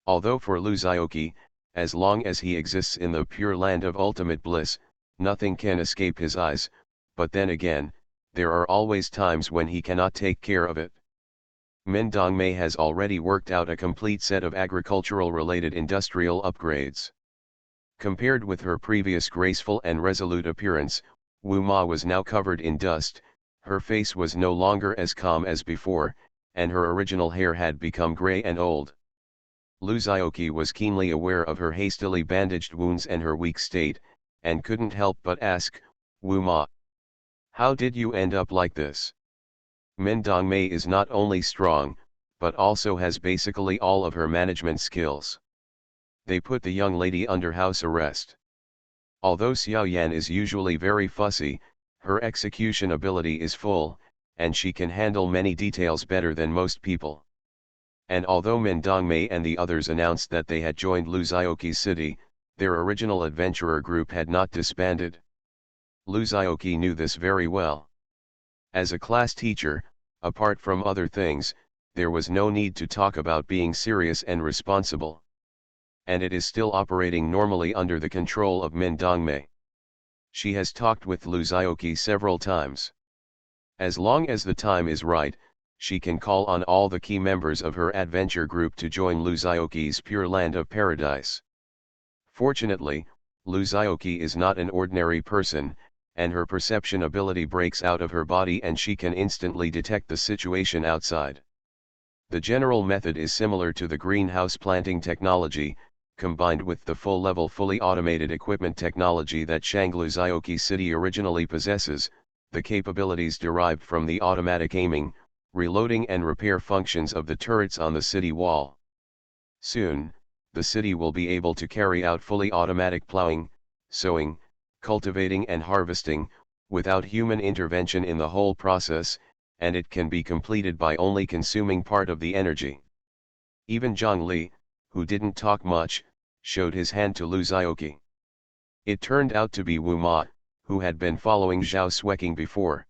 Although for Lu Zioki, as long as he exists in the Pure Land of Ultimate Bliss, nothing can escape his eyes, but then again, there are always times when he cannot take care of it. Min Dongmei has already worked out a complete set of agricultural-related industrial upgrades. Compared with her previous graceful and resolute appearance, Wu Ma was now covered in dust, her face was no longer as calm as before, and her original hair had become gray and old. Lu Zioki was keenly aware of her hastily bandaged wounds and her weak state, and couldn't help but ask, "Wu Ma, how did you end up like this?" Min Dongmei is not only strong, but also has basically all of her management skills. They put the young lady under house arrest. Although Xiao Yan is usually very fussy, her execution ability is full, and she can handle many details better than most people. And although Min Dongmei and the others announced that they had joined Lu Zioki's city, their original adventurer group had not disbanded. Lu Zioki knew this very well. As a class teacher, apart from other things, there was no need to talk about being serious and responsible. And it is still operating normally under the control of Min Dongmei. She has talked with Lu Zioki several times. As long as the time is right, she can call on all the key members of her adventure group to join Luzioki's Pure Land of Paradise. Fortunately, Luzioki is not an ordinary person, and her perception ability breaks out of her body and she can instantly detect the situation outside. The general method is similar to the greenhouse planting technology, combined with the full-level fully automated equipment technology that Shangluzioki City originally possesses, the capabilities derived from the automatic aiming, reloading and repair functions of the turrets on the city wall. Soon, the city will be able to carry out fully automatic plowing, sowing, cultivating and harvesting, without human intervention in the whole process, and it can be completed by only consuming part of the energy. Even Zhongli, who didn't talk much, showed his hand to Luzioki. It turned out to be Wu Ma, who had been following Zhao Xueqing before.